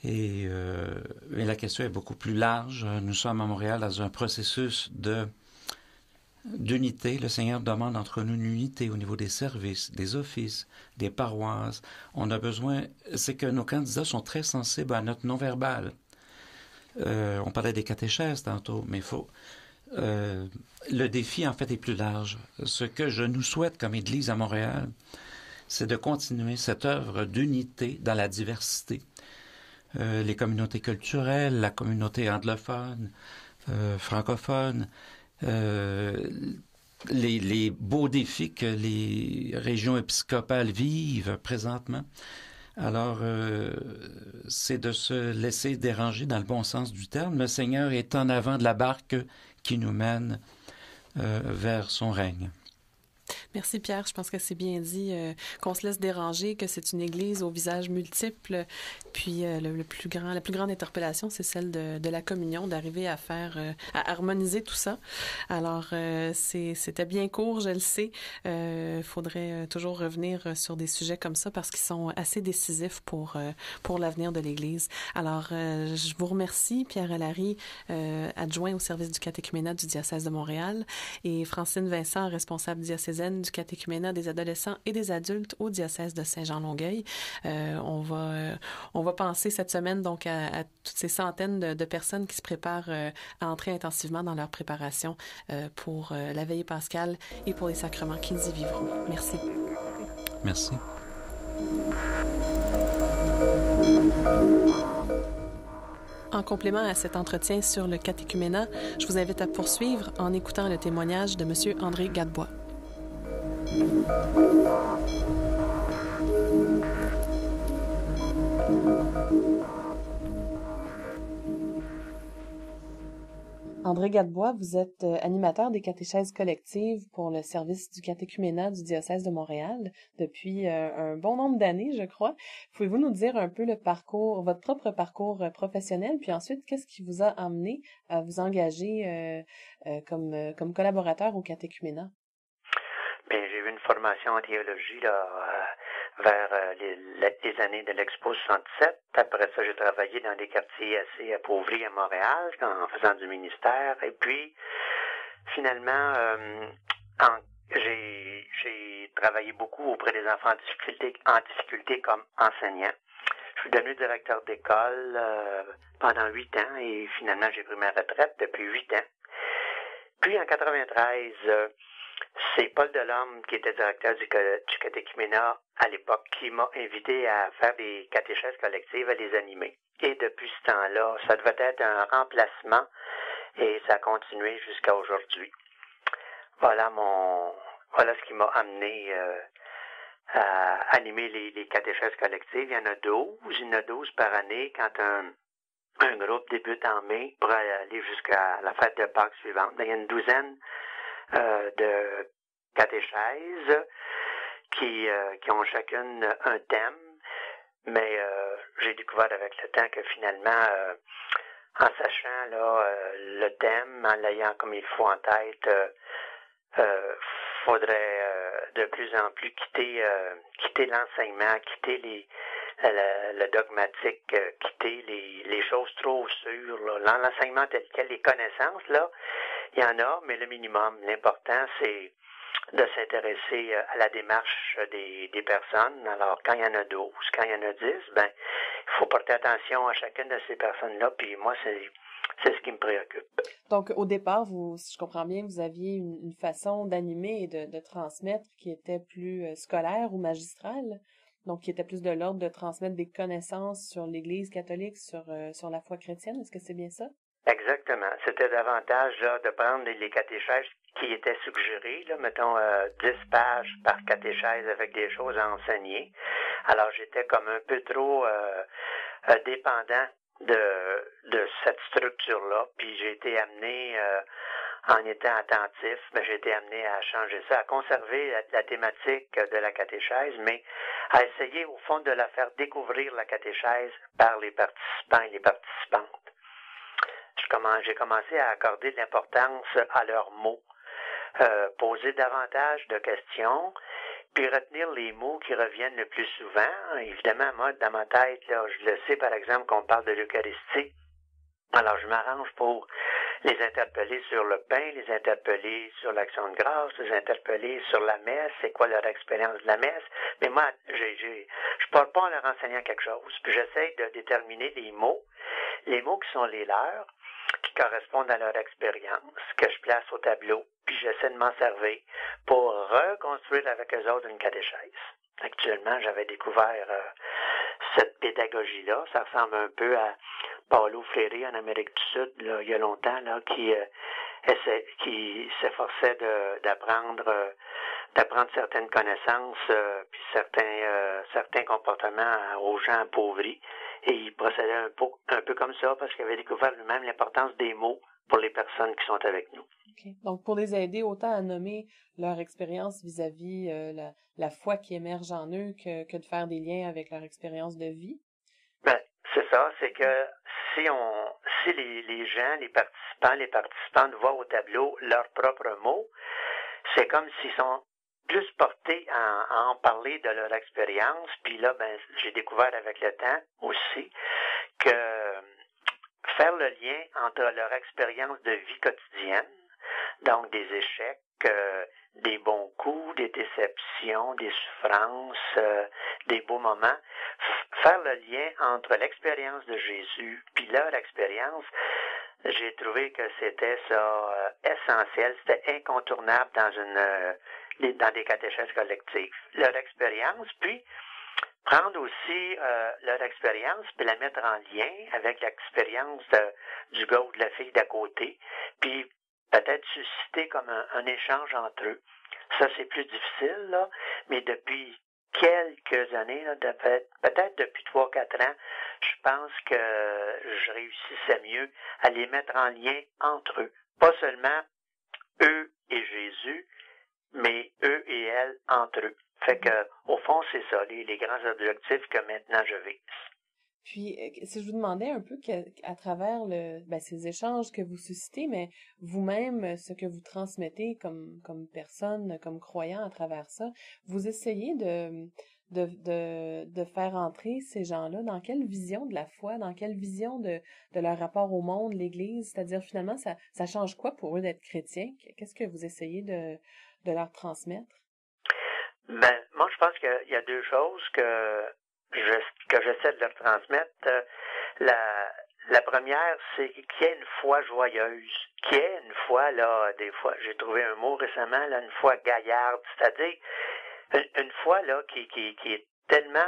Et la question est beaucoup plus large. Nous sommes à Montréal dans un processus d'unité. Le Seigneur demande entre nous une unité au niveau des services, des offices, des paroisses. On a besoin, c'est que nos candidats sont très sensibles à notre non-verbal. On parlait des catéchèses tantôt, mais le défi, en fait, est plus large. Ce que je nous souhaite comme Église à Montréal, c'est de continuer cette œuvre d'unité dans la diversité. Les communautés culturelles, la communauté anglophone, francophone, les beaux défis que les régions épiscopales vivent présentement. Alors, c'est de se laisser déranger dans le bon sens du terme. Le Seigneur est en avant de la barque qui nous mène vers son règne. Merci Pierre, je pense que c'est bien dit, qu'on se laisse déranger, que c'est une église aux visages multiples, puis la plus grande interpellation, c'est celle de la communion, d'arriver à harmoniser tout ça. Alors, c'était bien court, je le sais, faudrait toujours revenir sur des sujets comme ça parce qu'ils sont assez décisifs pour l'avenir de l'église. Alors, je vous remercie, Pierre Allary, adjoint au service du catéchuménat du diocèse de Montréal, et Francine Vincent, responsable diocésaine du catéchuménat des adolescents et des adultes au diocèse de Saint-Jean-Longueuil. On va penser cette semaine donc à toutes ces centaines de personnes qui se préparent à entrer intensivement dans leur préparation pour la veillée pascale et pour les sacrements qu'ils y vivront. Merci. Merci. En complément à cet entretien sur le catéchuménat, je vous invite à poursuivre en écoutant le témoignage de M. André Gadebois. André Gadebois, vous êtes animateur des catéchèses collectives pour le service du catéchuménat du diocèse de Montréal depuis un bon nombre d'années, je crois. Pouvez-vous nous dire un peu votre propre parcours professionnel, puis ensuite, qu'est-ce qui vous a amené à vous engager comme collaborateur au catéchuménat? Bien, j'ai eu une formation en théologie vers les années de l'Expo 67. Après ça, j'ai travaillé dans des quartiers assez appauvris à Montréal en faisant du ministère. Et puis, finalement, j'ai travaillé beaucoup auprès des enfants en difficulté comme enseignant. Je suis devenu directeur d'école pendant 8 ans et finalement, j'ai pris ma retraite depuis 8 ans. Puis, en 93, c'est Paul Delorme, qui était directeur du catéchuménat à l'époque, qui m'a invité à faire des catéchèses collectives, à les animer. Et depuis ce temps-là, ça devait être un remplacement et ça a continué jusqu'à aujourd'hui. Voilà ce qui m'a amené à animer les catéchèses collectives. Il y en a 12. Il y en a 12 par année quand un groupe débute en mai pour aller jusqu'à la fête de Pâques suivante. Il y a une douzaine de catéchèses qui ont chacune un thème, mais j'ai découvert avec le temps que finalement, en sachant le thème, en l'ayant comme il faut en tête, faudrait de plus en plus quitter l'enseignement, quitter le dogmatique, quitter les choses trop sûres. L'enseignement tel quel, les connaissances, là, il y en a, mais le minimum. L'important, c'est de s'intéresser à la démarche des personnes. Alors, quand il y en a 12, quand il y en a 10, il faut porter attention à chacune de ces personnes-là, puis moi, c'est ce qui me préoccupe. Donc, au départ, si je comprends bien, vous aviez une façon d'animer et de transmettre qui était plus scolaire ou magistrale, donc qui était plus de l'ordre de transmettre des connaissances sur l'Église catholique, sur la foi chrétienne. Est-ce que c'est bien ça? Exactement. C'était davantage de prendre les catéchèses qui étaient suggérées, mettons 10 pages par catéchèse avec des choses à enseigner. Alors j'étais comme un peu trop dépendant de cette structure-là. Puis j'ai été amené, en étant attentif, j'ai été amené à changer ça, à conserver la thématique de la catéchèse, mais à essayer au fond de la faire découvrir la catéchèse par les participants et les participantes. J'ai commencé à accorder de l'importance à leurs mots, poser davantage de questions, puis retenir les mots qui reviennent le plus souvent. Évidemment, moi, dans ma tête, là, je le sais, par exemple, qu'on parle de l'Eucharistie. Alors, je m'arrange pour les interpeller sur le pain, les interpeller sur l'action de grâce, les interpeller sur la messe, c'est quoi leur expérience de la messe. Mais moi, je parle pas en leur enseignant quelque chose. Puis j'essaie de déterminer les mots qui sont les leurs, qui correspondent à leur expérience, que je place au tableau, puis j'essaie de m'en servir pour reconstruire avec eux autres une catéchèse. Actuellement, j'avais découvert cette pédagogie-là. Ça ressemble un peu à Paulo Freire en Amérique du Sud, là, il y a longtemps, là, qui s'efforçait d'apprendre certaines connaissances, puis certains comportements aux gens appauvris. Et il procédait un peu comme ça parce qu'il avait découvert lui-même l'importance des mots pour les personnes qui sont avec nous. Okay. Donc, pour les aider autant à nommer leur expérience vis-à-vis la foi qui émerge en eux que de faire des liens avec leur expérience de vie? Ben, c'est ça, c'est que si les gens, les participantes voient au tableau leurs propres mots, c'est comme s'ils sont plus portés à en parler de leur expérience. Puis là, j'ai découvert avec le temps aussi que faire le lien entre leur expérience de vie quotidienne, donc des échecs, des bons coups, des déceptions, des souffrances, des beaux moments, faire le lien entre l'expérience de Jésus puis leur expérience, j'ai trouvé que c'était ça essentiel, c'était incontournable dans des catéchèses collectives. Leur expérience, puis prendre aussi leur expérience puis la mettre en lien avec l'expérience du gars ou de la fille d'à côté, puis peut-être susciter comme un échange entre eux. Ça, c'est plus difficile, là, mais depuis quelques années, là, peut-être depuis 3-4 ans, je pense que je réussissais mieux à les mettre en lien entre eux. Pas seulement eux et Jésus, mais eux et elles entre eux. Fait que, au fond, c'est ça, les grands objectifs que maintenant je vise. Puis, si je vous demandais un peu à travers ces échanges que vous suscitez, mais vous-même, ce que vous transmettez comme personne, comme croyant à travers ça, vous essayez de faire entrer ces gens-là dans quelle vision de la foi, dans quelle vision de leur rapport au monde, l'Église, c'est-à-dire finalement, ça change quoi pour eux d'être chrétiens? Qu'est-ce que vous essayez de leur transmettre? Moi, je pense qu'il y a deux choses que j'essaie de leur transmettre. La première, c'est qu'il y ait une foi joyeuse, qu'il y ait une foi, là, des fois, j'ai trouvé un mot récemment, là, une foi gaillarde, c'est-à-dire une foi, là, qui est tellement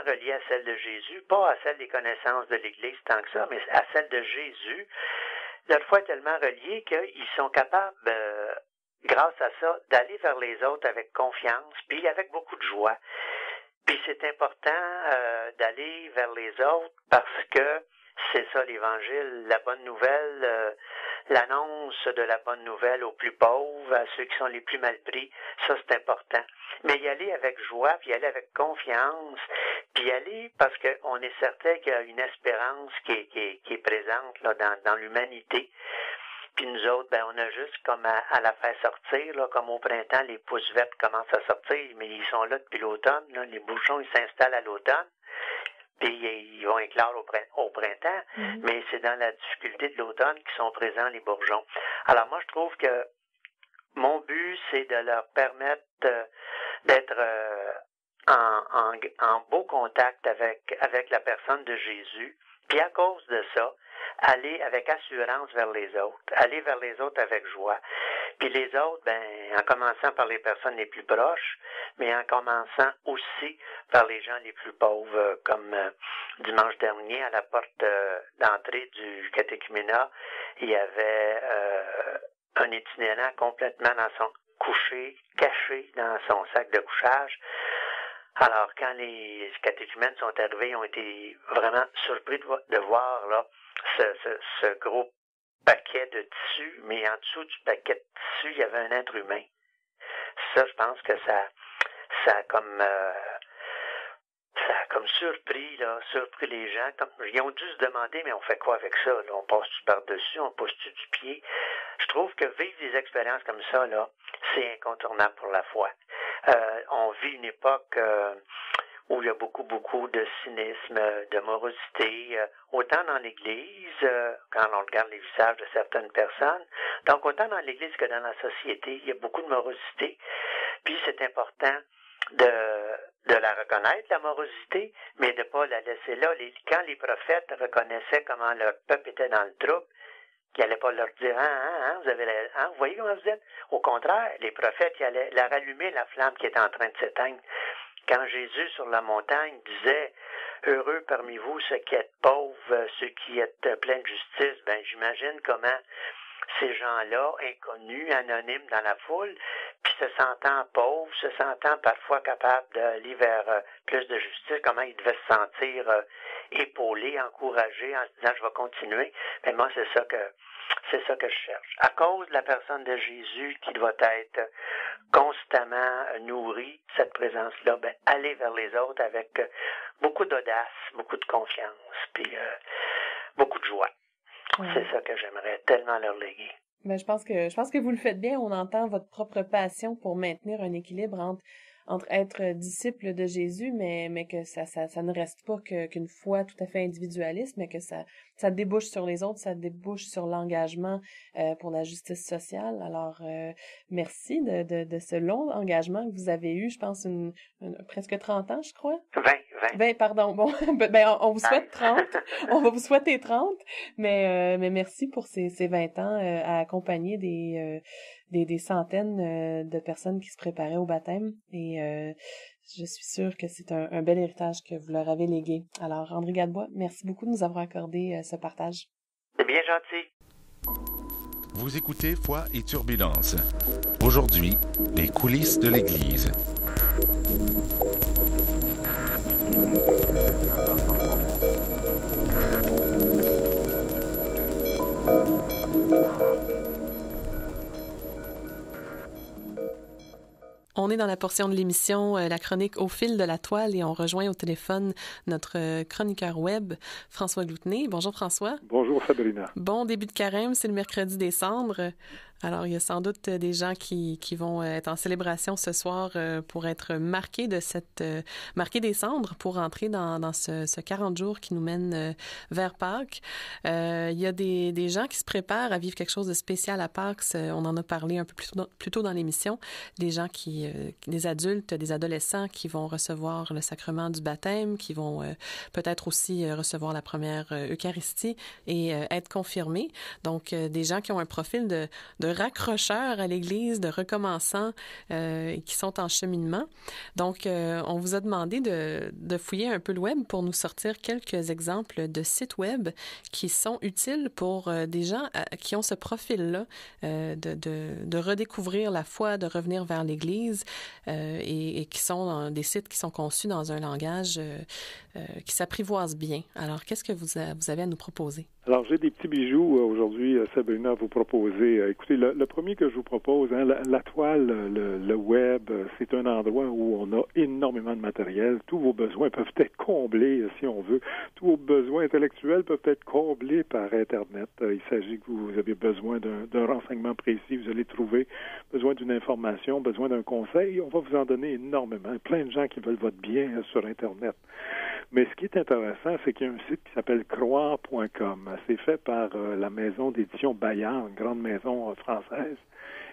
reliée à celle de Jésus, pas à celle des connaissances de l'Église tant que ça, mais à celle de Jésus. Leur foi est tellement reliée qu'ils sont capables, grâce à ça, d'aller vers les autres avec confiance, puis avec beaucoup de joie. Puis c'est important d'aller vers les autres parce que c'est ça l'Évangile, la bonne nouvelle, l'annonce de la bonne nouvelle aux plus pauvres, à ceux qui sont les plus mal pris, ça c'est important. Mais y aller avec joie, puis y aller avec confiance, puis y aller parce qu'on est certain qu'il y a une espérance qui est présente là dans l'humanité. Puis nous autres, on a juste comme à la faire sortir, là, comme au printemps, les pousses vertes commencent à sortir, mais ils sont là depuis l'automne, là, les bouchons, ils s'installent à l'automne, puis ils vont éclore au printemps, mais c'est dans la difficulté de l'automne qu'ils sont présents, les bourgeons. Alors moi, je trouve que mon but, c'est de leur permettre d'être en beau contact avec la personne de Jésus, puis à cause de ça, aller avec assurance vers les autres, aller vers les autres avec joie. Puis les autres, en commençant par les personnes les plus proches, mais en commençant aussi par les gens les plus pauvres, comme dimanche dernier, à la porte d'entrée du catéchuménat, il y avait un itinérant complètement caché dans son sac de couchage, Alors, quand les catéchumènes sont arrivés, ils ont été vraiment surpris de voir là ce gros paquet de tissu, mais en dessous du paquet de tissu, il y avait un être humain. Ça, je pense que ça a comme surpris les gens. Ils ont dû se demander, mais on fait quoi avec ça? Là? On passe-tu par-dessus? On passe-tu du pied? Je trouve que vivre des expériences comme ça, là, c'est incontournable pour la foi. On vit une époque où il y a beaucoup de cynisme, de morosité, autant dans l'Église, quand on regarde les visages de certaines personnes, donc autant dans l'Église que dans la société, il y a beaucoup de morosité. Puis c'est important de la reconnaître, la morosité, mais de ne pas la laisser là. Quand les prophètes reconnaissaient comment leur peuple était dans le trouble, qu'ils n'allaient pas leur dire, vous voyez comment vous êtes? Au contraire, les prophètes, ils allaient la rallumer, la flamme qui était en train de s'éteindre. Quand Jésus, sur la montagne, disait « Heureux parmi vous ceux qui êtes pauvres, ceux qui êtes pleins de justice », ben j'imagine comment ces gens-là, inconnus, anonymes dans la foule, puis se sentant pauvres, se sentant parfois capables d'aller vers plus de justice, comment ils devaient se sentir épaulés, encouragés, en se disant « Je vais continuer ». Mais moi, c'est ça que je cherche. À cause de la personne de Jésus qui doit être constamment nourrie, cette présence-là, ben, aller vers les autres avec beaucoup d'audace, beaucoup de confiance, puis beaucoup de joie. Ouais. C'est ça que j'aimerais tellement leur léguer. Ben, je pense que vous le faites bien. On entend votre propre passion pour maintenir un équilibre entre être disciple de Jésus, mais que ça ne reste pas qu'une foi tout à fait individualiste, mais que ça débouche sur les autres, ça débouche sur l'engagement pour la justice sociale. Alors, merci de ce long engagement que vous avez eu, je pense, presque 30 ans, je crois. 20, pardon. Bon, ben, on vous souhaite 30. On va vous souhaiter 30, mais merci pour ces 20 ans à accompagner des centaines de personnes qui se préparaient au baptême, et je suis sûre que c'est un bel héritage que vous leur avez légué. Alors, André Gadebois, merci beaucoup de nous avoir accordé ce partage. C'est bien gentil. Vous écoutez Foi et Turbulence. Aujourd'hui, les coulisses de l'Église. On est dans la portion de l'émission, la chronique Au fil de la toile, et on rejoint au téléphone notre chroniqueur web, François Gloutenay. Bonjour François. Bonjour Sabrina. Bon début de carême, c'est le mercredi des cendres. Alors, il y a sans doute des gens qui vont être en célébration ce soir pour être marqués des cendres pour entrer dans ce 40 jours qui nous mène vers Pâques. Il y a des gens qui se préparent à vivre quelque chose de spécial à Pâques. On en a parlé un peu plus tôt dans l'émission. Des gens des adultes, des adolescents qui vont recevoir le sacrement du baptême, qui vont peut-être aussi recevoir la première Eucharistie et être confirmés. Donc, des gens qui ont un profil de raccrocheurs à l'Église, de recommençants qui sont en cheminement. Donc, on vous a demandé de fouiller un peu le web pour nous sortir quelques exemples de sites web qui sont utiles pour des gens qui ont ce profil-là de redécouvrir la foi, de revenir vers l'Église et qui sont des sites qui sont conçus dans un langage qui s'apprivoise bien. Alors, qu'est-ce que vous avez à nous proposer? Alors, j'ai des petits bijoux aujourd'hui, Sabrina, à vous proposer. Écoutez, le premier que je vous propose, la toile, le web, c'est un endroit où on a énormément de matériel. Tous vos besoins peuvent être comblés, si on veut. Tous vos besoins intellectuels peuvent être comblés par Internet. Il s'agit que vous avez besoin d'un renseignement précis, vous allez trouver besoin d'une information, besoin d'un conseil. On va vous en donner énormément. Plein de gens qui veulent votre bien sur Internet. Mais ce qui est intéressant, c'est qu'il y a un site qui s'appelle croire.com. C'est fait par la maison d'édition Bayard, une grande maison française,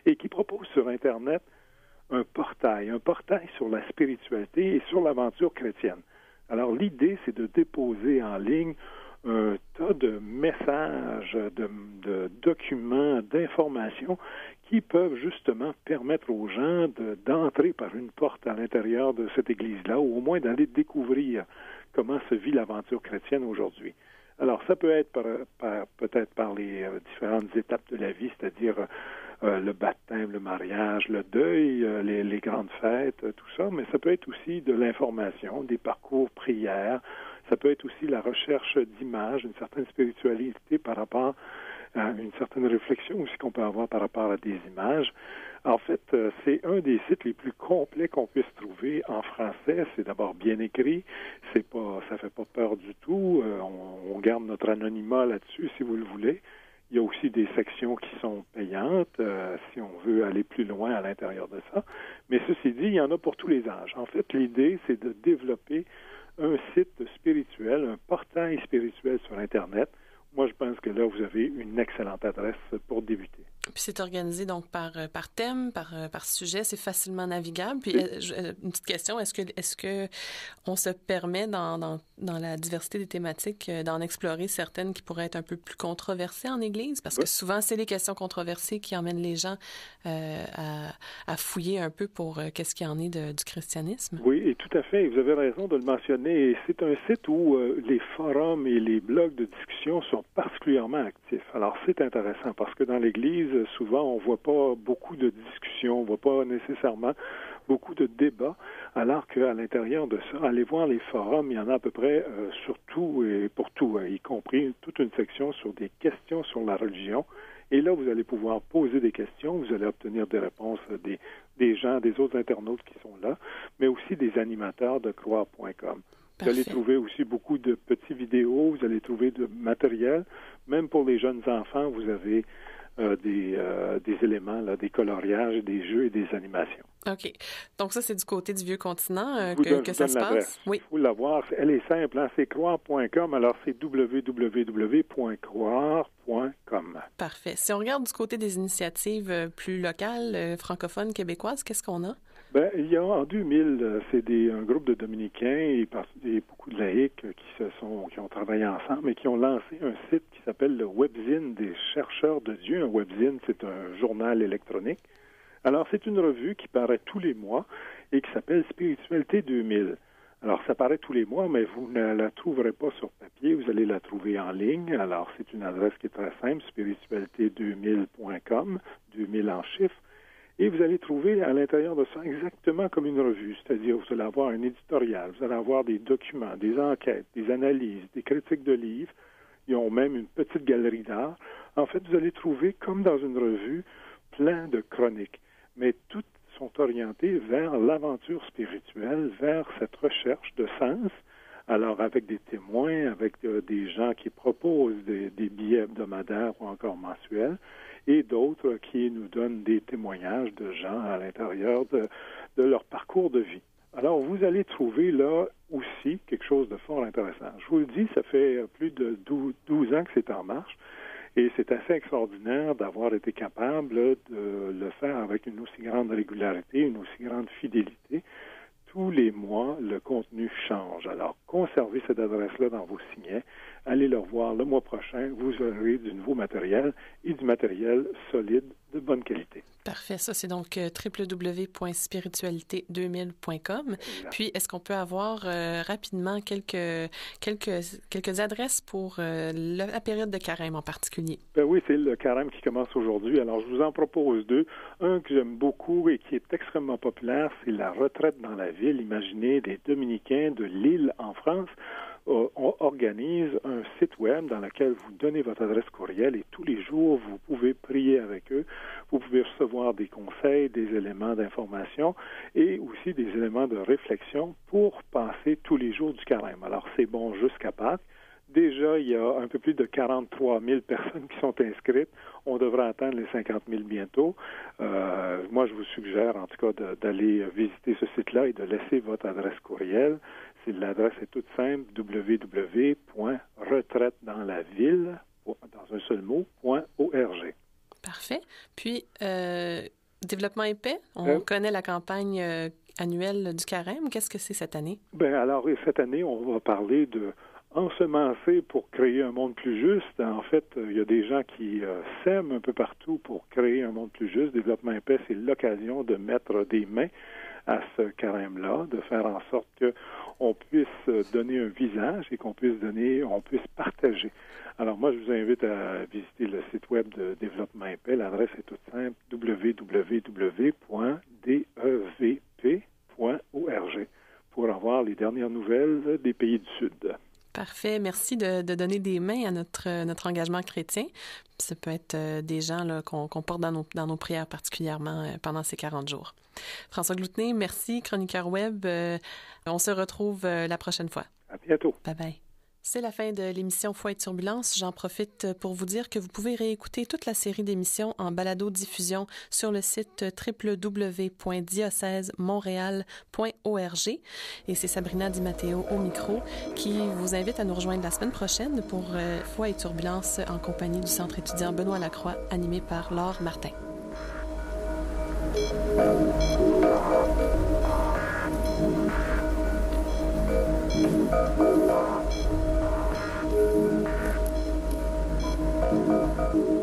et qui propose sur Internet un portail sur la spiritualité et sur l'aventure chrétienne. Alors, l'idée, c'est de déposer en ligne un tas de messages, de documents, d'informations qui peuvent justement permettre aux gens d'entrer par une porte à l'intérieur de cette église-là, ou au moins d'aller découvrir comment se vit l'aventure chrétienne aujourd'hui. Alors, ça peut être peut-être par les différentes étapes de la vie, c'est-à-dire le baptême, le mariage, le deuil, les grandes fêtes, tout ça, mais ça peut être aussi de l'information, des parcours prières, ça peut être aussi la recherche d'images, une certaine spiritualité par rapport à une certaine réflexion aussi qu'on peut avoir par rapport à des images. En fait, c'est un des sites les plus complets qu'on puisse trouver en français. C'est d'abord bien écrit, ça fait pas peur du tout. On garde notre anonymat là-dessus, si vous le voulez. Il y a aussi des sections qui sont payantes, si on veut aller plus loin à l'intérieur de ça. Mais ceci dit, il y en a pour tous les âges. En fait, l'idée, c'est de développer un site spirituel, un portail spirituel sur Internet. Moi, je pense que là, vous avez une excellente adresse pour débuter. Puis c'est organisé donc par thème, par sujet, c'est facilement navigable. Puis une petite question, est-ce que on se permet dans la diversité des thématiques d'en explorer certaines qui pourraient être un peu plus controversées en Église? Parce que souvent, c'est les questions controversées qui emmènent les gens à fouiller un peu pour qu'est-ce qu'il y en est du christianisme. Oui, et tout à fait. Vous avez raison de le mentionner. C'est un site où les forums et les blogs de discussion sont particulièrement actifs. Alors, c'est intéressant parce que dans l'Église, souvent, on ne voit pas beaucoup de discussions, on ne voit pas nécessairement beaucoup de débats, alors qu'à l'intérieur de ça, allez voir les forums, il y en a à peu près sur tout et pour tout, y compris toute une section sur des questions sur la religion. Et là, vous allez pouvoir poser des questions, vous allez obtenir des réponses des gens, des autres internautes qui sont là, mais aussi des animateurs de croire.com. Vous allez trouver aussi beaucoup de petites vidéos, vous allez trouver de matériel. Même pour les jeunes enfants, vous avez des éléments, là, des coloriages, des jeux et des animations. OK. Donc ça, c'est du côté du vieux continent que ça se passe? Oui. Il faut la voir. Elle est simple, hein? C'est croire.com. Alors, c'est www.croire.com. Parfait. Si on regarde du côté des initiatives plus locales, francophones, québécoises, qu'est-ce qu'on a? Ben, il y a en 2000, c'est un groupe de dominicains et beaucoup de laïcs qui ont travaillé ensemble et qui ont lancé un site qui s'appelle le Webzine des chercheurs de Dieu. Un webzine, c'est un journal électronique. Alors, c'est une revue qui paraît tous les mois et qui s'appelle Spiritualité 2000. Alors, ça paraît tous les mois, mais vous ne la trouverez pas sur papier, vous allez la trouver en ligne. Alors, c'est une adresse qui est très simple, spiritualité2000.com, 2000 en chiffres. Et vous allez trouver à l'intérieur de ça exactement comme une revue, c'est-à-dire vous allez avoir un éditorial, vous allez avoir des documents, des enquêtes, des analyses, des critiques de livres. Ils ont même une petite galerie d'art. En fait, vous allez trouver, comme dans une revue, plein de chroniques. Mais toutes sont orientées vers l'aventure spirituelle, vers cette recherche de sens. Alors, avec des témoins, avec des gens qui proposent des billets hebdomadaires ou encore mensuels, et d'autres qui nous donnent des témoignages de gens à l'intérieur de leur parcours de vie. Alors, vous allez trouver là aussi quelque chose de fort intéressant. Je vous le dis, ça fait plus de 12 ans que c'est en marche, et c'est assez extraordinaire d'avoir été capable de le faire avec une aussi grande régularité, une aussi grande fidélité. Tous les mois, le contenu change. Alors, conservez cette adresse-là dans vos signets. Allez le revoir le mois prochain. Vous aurez du nouveau matériel et du matériel solide de bonne qualité. Parfait. Ça, c'est donc www.spiritualité2000.com. Puis, est-ce qu'on peut avoir rapidement quelques adresses pour la période de carême en particulier? Ben oui, c'est le carême qui commence aujourd'hui. Alors, je vous en propose deux. Un que j'aime beaucoup et qui est extrêmement populaire, c'est la retraite dans la ville. Imaginez, des dominicains de Lille en France organise un site web dans lequel vous donnez votre adresse courriel et tous les jours, vous pouvez prier avec eux. Vous pouvez recevoir des conseils, des éléments d'information et aussi des éléments de réflexion pour passer tous les jours du carême. Alors, c'est bon jusqu'à Pâques. Déjà, il y a un peu plus de 43 000 personnes qui sont inscrites. On devrait atteindre les 50 000 bientôt. Moi, je vous suggère, en tout cas, d'aller visiter ce site-là et de laisser votre adresse courriel. L'adresse est toute simple, www.retraitedanslaville, dans un seul mot, .org. Parfait. Puis, développement épais, on connaît la campagne annuelle du carême. Qu'est-ce que c'est cette année? Bien, alors, cette année, on va parler de ensemencer pour créer un monde plus juste. En fait, il y a des gens qui sèment un peu partout pour créer un monde plus juste. Développement épais, c'est l'occasion de mettre des mains à ce carême-là, de faire en sorte on puisse donner un visage et qu'on puisse partager. Alors moi, je vous invite à visiter le site web de Développement Épais. L'adresse est toute simple, www.devp.org, pour avoir les dernières nouvelles des pays du Sud. Parfait. Merci de donner des mains à notre engagement chrétien. Ça peut être des gens là, qu'on porte dans nos prières particulièrement pendant ces 40 jours. François Gloutenay, merci, chroniqueur web. On se retrouve la prochaine fois. À bientôt. Bye-bye. C'est la fin de l'émission Foi et Turbulence. J'en profite pour vous dire que vous pouvez réécouter toute la série d'émissions en balado-diffusion sur le site www.diocesemontréal.org. Et c'est Sabrina Di Matteo au micro qui vous invite à nous rejoindre la semaine prochaine pour Foi et Turbulence en compagnie du Centre étudiant Benoît Lacroix, animé par Laure Martin. Thank you.